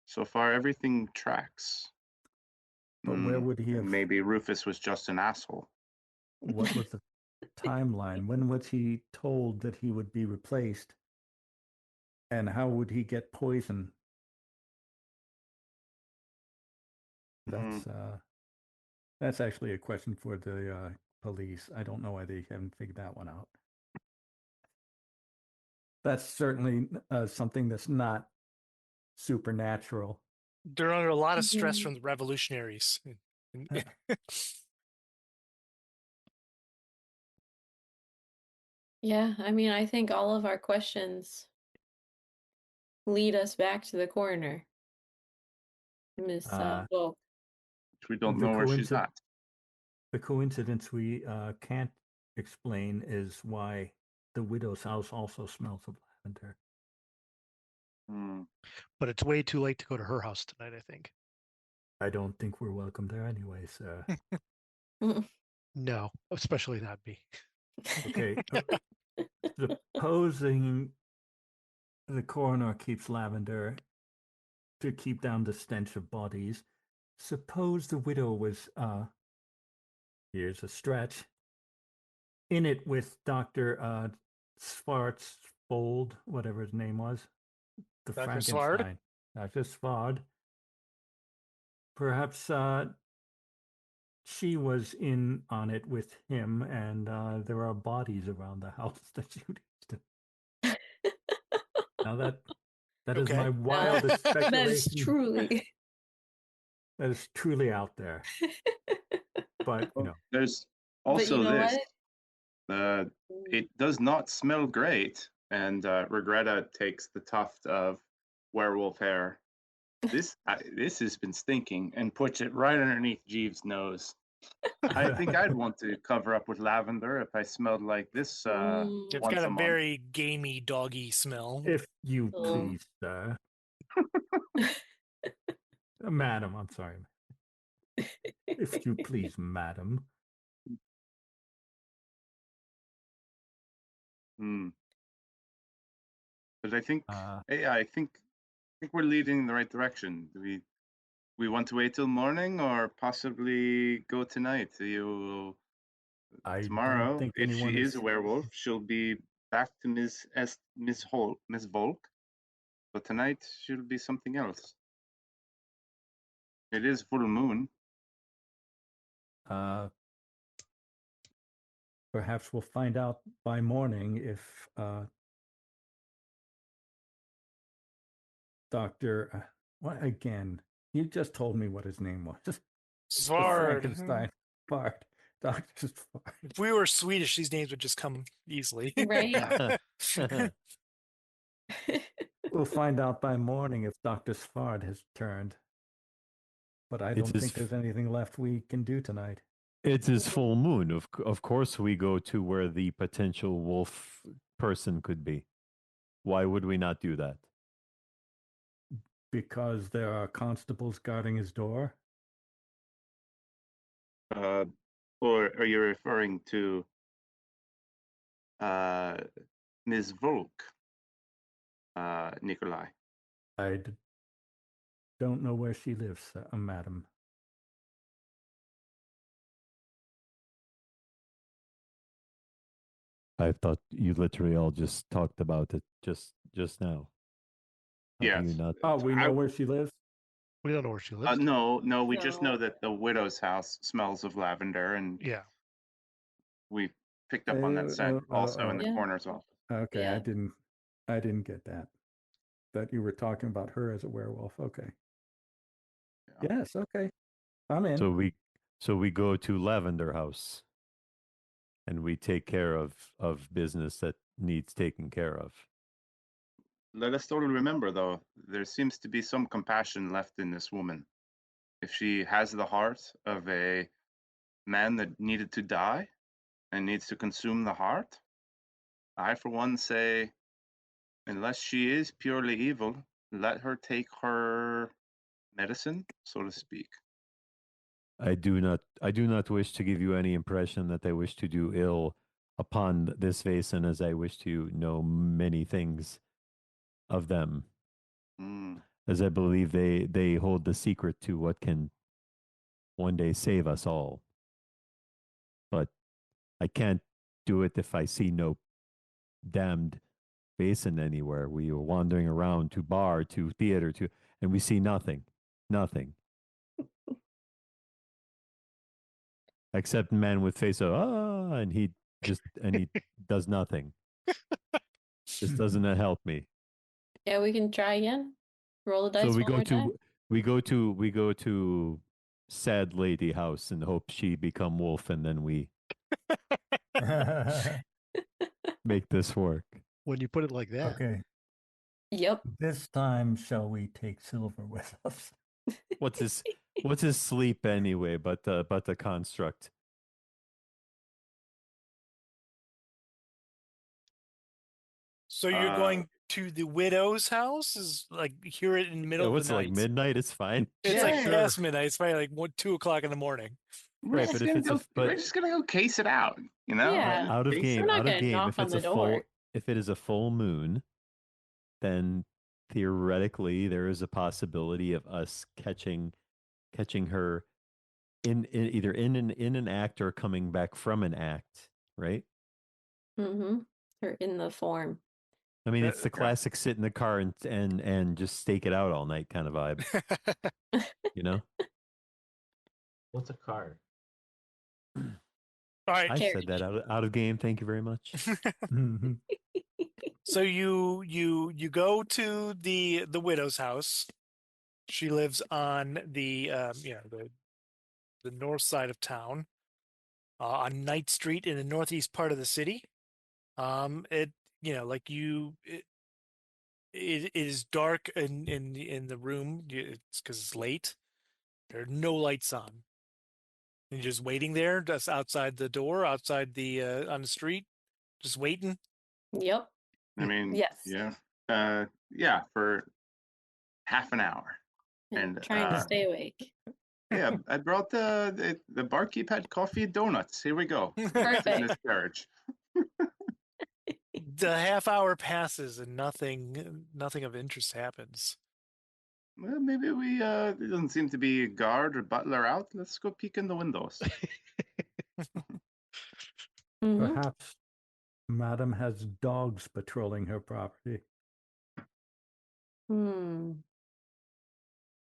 So far, everything tracks. But where would he have? Maybe Rufus was just an asshole. What was the timeline? When was he told that he would be replaced And how would he get poison? That's actually a question for the police. I don't know why they haven't figured that one out. That's certainly something that's not supernatural. They're under a lot of stress Mhm. from the revolutionaries. Yeah, I mean, I think all of our questions lead us back to the coroner, Miss Volk. Which we don't The know where she's coinci- at. The coincidence we can't explain is why the widow's house also smells of lavender. Hmm. But it's way too late to go to her house tonight, I think. I don't think we're welcome there anyway, sir. No, especially not me. Okay. Supposing the coroner keeps lavender to keep down the stench of bodies, suppose the widow was, here's a stretch, in it with Dr. Schwarzfold, whatever his name was, the Dr. Svard? Frankenstein. Dr. Svard. Perhaps she was in on it with him, and there are bodies around the house that she would use to. Now that is Okay. my wildest speculation. That is truly. That is truly out there. But you know, There's But you also know this. what? It does not smell great, and Regretta takes the tuft of werewolf hair. This has been stinking, and puts it right underneath Jeeves' nose. I think I'd want to cover up with lavender if I smelled like this It's once got a a month. very gamey, doggy smell. if you Oh. please, sir. Madam, I'm sorry. If you please, madam. Hmm. But I think, Uh, yeah, I think we're leading in the right direction. Do we want to wait till morning, or possibly go tonight? I don't Tomorrow, think if anyone she is is. a werewolf, she'll be back to Miss Volk. But tonight she'll be something else. It is full moon. Perhaps we'll find out by morning if Doctor. What again? You just told me what his name was. The Svard. Frankenstein Bard. Doctor Svard. If we were Swedish, these names would just come easily. Right? We'll find out by morning if Dr. Svard has turned. But I It's don't his think there's anything left we can do tonight. It's his full moon. Of course, we go to where the potential wolf person could be. Why would we not do that? Because there are constables guarding his door. Or are you referring to Ms. Volk, Nikolai? I don't know where she lives, madam. I thought you literally all just talked about it just now. Have you Yes. not? Oh, we know where she lives? We don't know where she lives. No, we just know No. that the widow's house smells of lavender, and Yeah. we picked up on that scent also in the Yeah. coroner's office. Okay, Yeah. I didn't get that. That you were talking about her as a werewolf. Okay. Yeah. Yes, okay. I'm in. So we go to Lavender House, and we take care of business that needs taken care of. Let us totally remember, though, there seems to be some compassion left in this woman. If she has the heart of a man that needed to die and needs to consume the heart, I, for one, say, unless she is purely evil, let her take her medicine, so to speak. I do not wish to give you any impression that I wish to do ill upon this Vaesen, as I wish to know many things of them, as I believe they hold the secret to what can one day save us all. But I can't do it if I see no damned Vaesen anywhere. We were wandering around to bar, to theater, and we see nothing. Nothing. Except man with face of and he does nothing. This doesn't help me. Yeah, we can try again. Roll the dice So we one go more time. to we go to sad lady house and hope she become wolf, and then we make this work. When you put it like that. Okay. Yep. This time, shall we take Silver with us? What's his sleep anyway? But the construct. So you're going to the widow's house? Is like hear it in the middle Yeah, of what's the it, night? like midnight? It's fine. It's Yeah, like sure. past midnight. It's probably like 1, 2 o'clock in the morning. Right, but if it's we're just gonna go case it out, you know? Yeah. out of Case game, We're not out of gonna game. knock If on it's the a full, door. if it is a full moon, then theoretically there is a possibility of us catching her in either in an act or coming back from an act, right? Mm-hmm. Or in the form. I mean, it's the Okay. classic sit in the car and just stake it out all night kind of vibe, you know? What's a card? All right. I Carriage. said that out of game. Thank you very much. Mhm. So you go to the widow's house. She lives on the the north side of town, on Knight Street in the northeast part of the city. It like it is dark in the room. It's because it's late. There are no lights on. And you're just waiting there, just outside the door, outside the on the street, just waiting. Yep. I mean, Yes. yeah, for half an hour. And trying to stay awake. yeah, I brought the barkeep had coffee and donuts. Here we go. In Perfect. this carriage. The half hour passes and nothing of interest happens. Well, maybe we there doesn't seem to be a guard or butler out. Let's go peek in the windows. Mhm. Perhaps Madam has dogs patrolling her property. Hmm.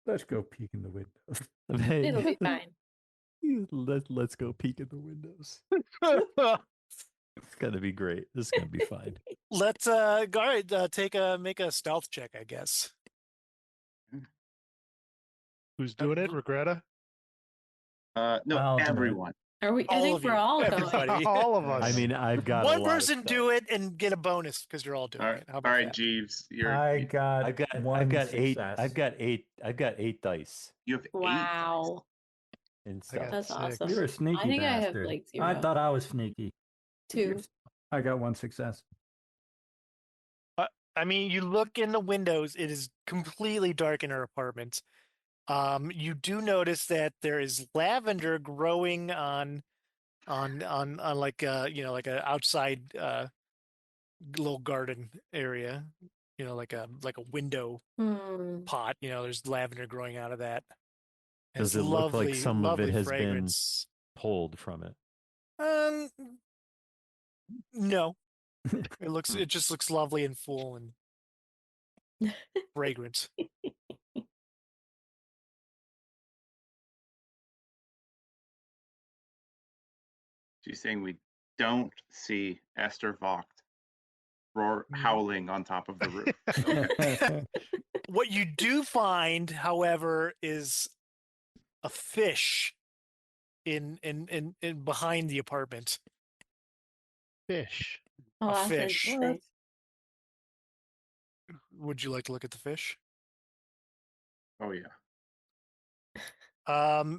Let's go peek in the windows. It'll be fine. Let's go peek in the windows. It's gonna be great. This is gonna be fine. Let's guard make a stealth check, I guess. Who's doing it? Regretta? No, I'll do it. everyone. Are we? I All think of we're you. all going. Everybody. All of us. I mean, I've got a One lot of person stuff. do it and get a bonus because you're all doing All right, it. How all about right, that? Jeeves. I've got I've got eight. success. I've got eight dice You have 8 dice. Wow. and I got stuff. That's 6. awesome. You're a sneaky I think bastard. I have like I 0. thought I was sneaky. 2. I got 1 success. I mean, you look in the windows, it is completely dark in her apartment. You do notice that there is lavender growing on like like a outside little garden area. Like a window Hmm. pot. There's lavender growing out of that. And Does it's it look like lovely, some of it lovely has fragrance. been pulled from it? No. It just looks lovely and full and fragrant. She's saying we don't see Esther Vogt howling on top of the roof. Okay. What you do find, however, is a fish in behind the apartment. Fish. Oh, A that's fish. interesting. Would you like to look at the fish? Oh yeah.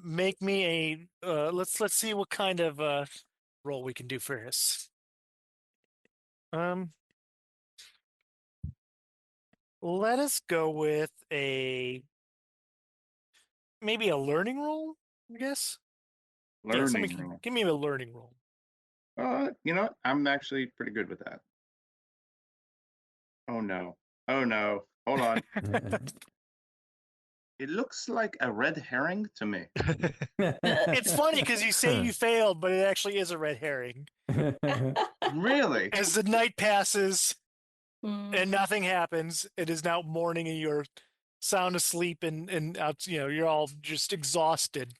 Make me a let's see what kind of roll we can do for this. Let us go with maybe a learning roll, I guess. Learning roll. Give me a learning roll. You know what? I'm actually pretty good with that. Oh no. Oh no. Hold on. It looks like a red herring to me. It's funny because you say you failed, but it actually is a red herring. Really? As the night passes, and nothing happens. It is now morning, and you're sound asleep, and out, you're all just exhausted.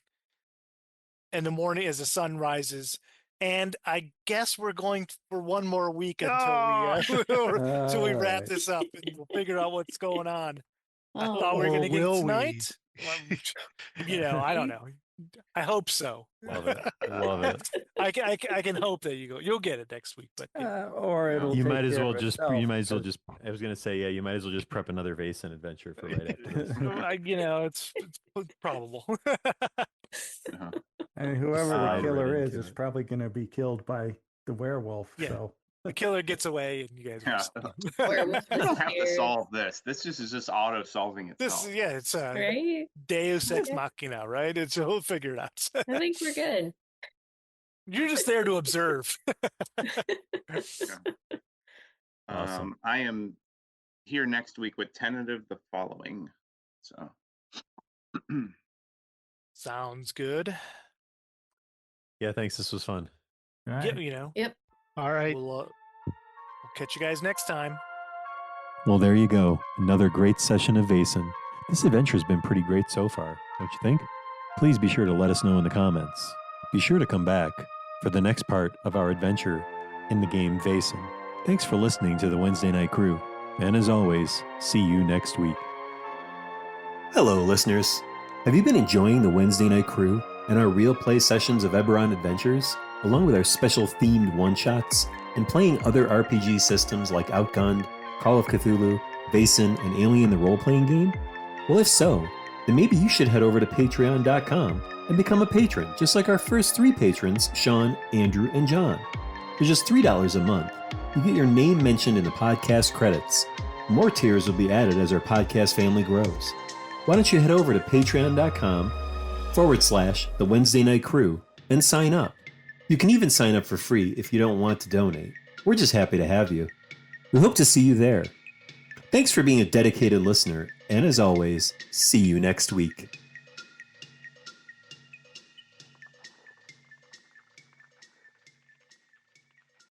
In the morning, as the sun rises, and I guess we're going for one more week until we wrap Alright. this up, and we'll figure out what's going on. I Oh, thought we were going to get it will we? tonight. Well, I don't know. I hope so. Love it. Love it. I can hope that you'll get it next week, but Or it'll You take might as care well of just. itself You might as well because- just. I was gonna say, yeah. You might as well just prep another Vaesen adventure for right after this. it's probable. Uh-huh. I mean, whoever Slide the right killer into is it. probably going to be killed by the werewolf. Yeah. So The killer gets away, and you guys. Yeah. Werewolf We don't have to disappeared. solve this. This is just auto-solving itself. It's Right? Deus ex Okay. machina, right? We'll figure it out. I think we're good. You're just there to observe. Awesome. I am here next week with tentative the following. So Sounds good. Yeah. Thanks. This was fun. right. Yep, All right. we'll catch you guys next time. Well, there you go. Another great session of Vaesen. This adventure's been pretty great so far, don't you think? Please be sure to let us know in the comments. Be sure to come back for the next part of our adventure in the game Vaesen. Thanks for listening to the Wednesday Night Crew, and as always, see you next week. Hello, listeners. Have you been enjoying the Wednesday Night Crew and our real play sessions of Eberron Adventures, along with our special themed one-shots, and playing other RPG systems like Outgunned, Call of Cthulhu, Vaesen, and Alien the Role-Playing Game? Well, if so, then maybe you should head over to patreon.com and become a patron, just like our first 3 patrons, Sean, Andrew, and John. For just $3 a month, you get your name mentioned in the podcast credits. More tiers will be added as our podcast family grows. Why don't you head over to patreon.com/The Wednesday Night Crew and sign up. You can even sign up for free if you don't want to donate. We're just happy to have you. We hope to see you there. Thanks for being a dedicated listener, and as always, see you next week.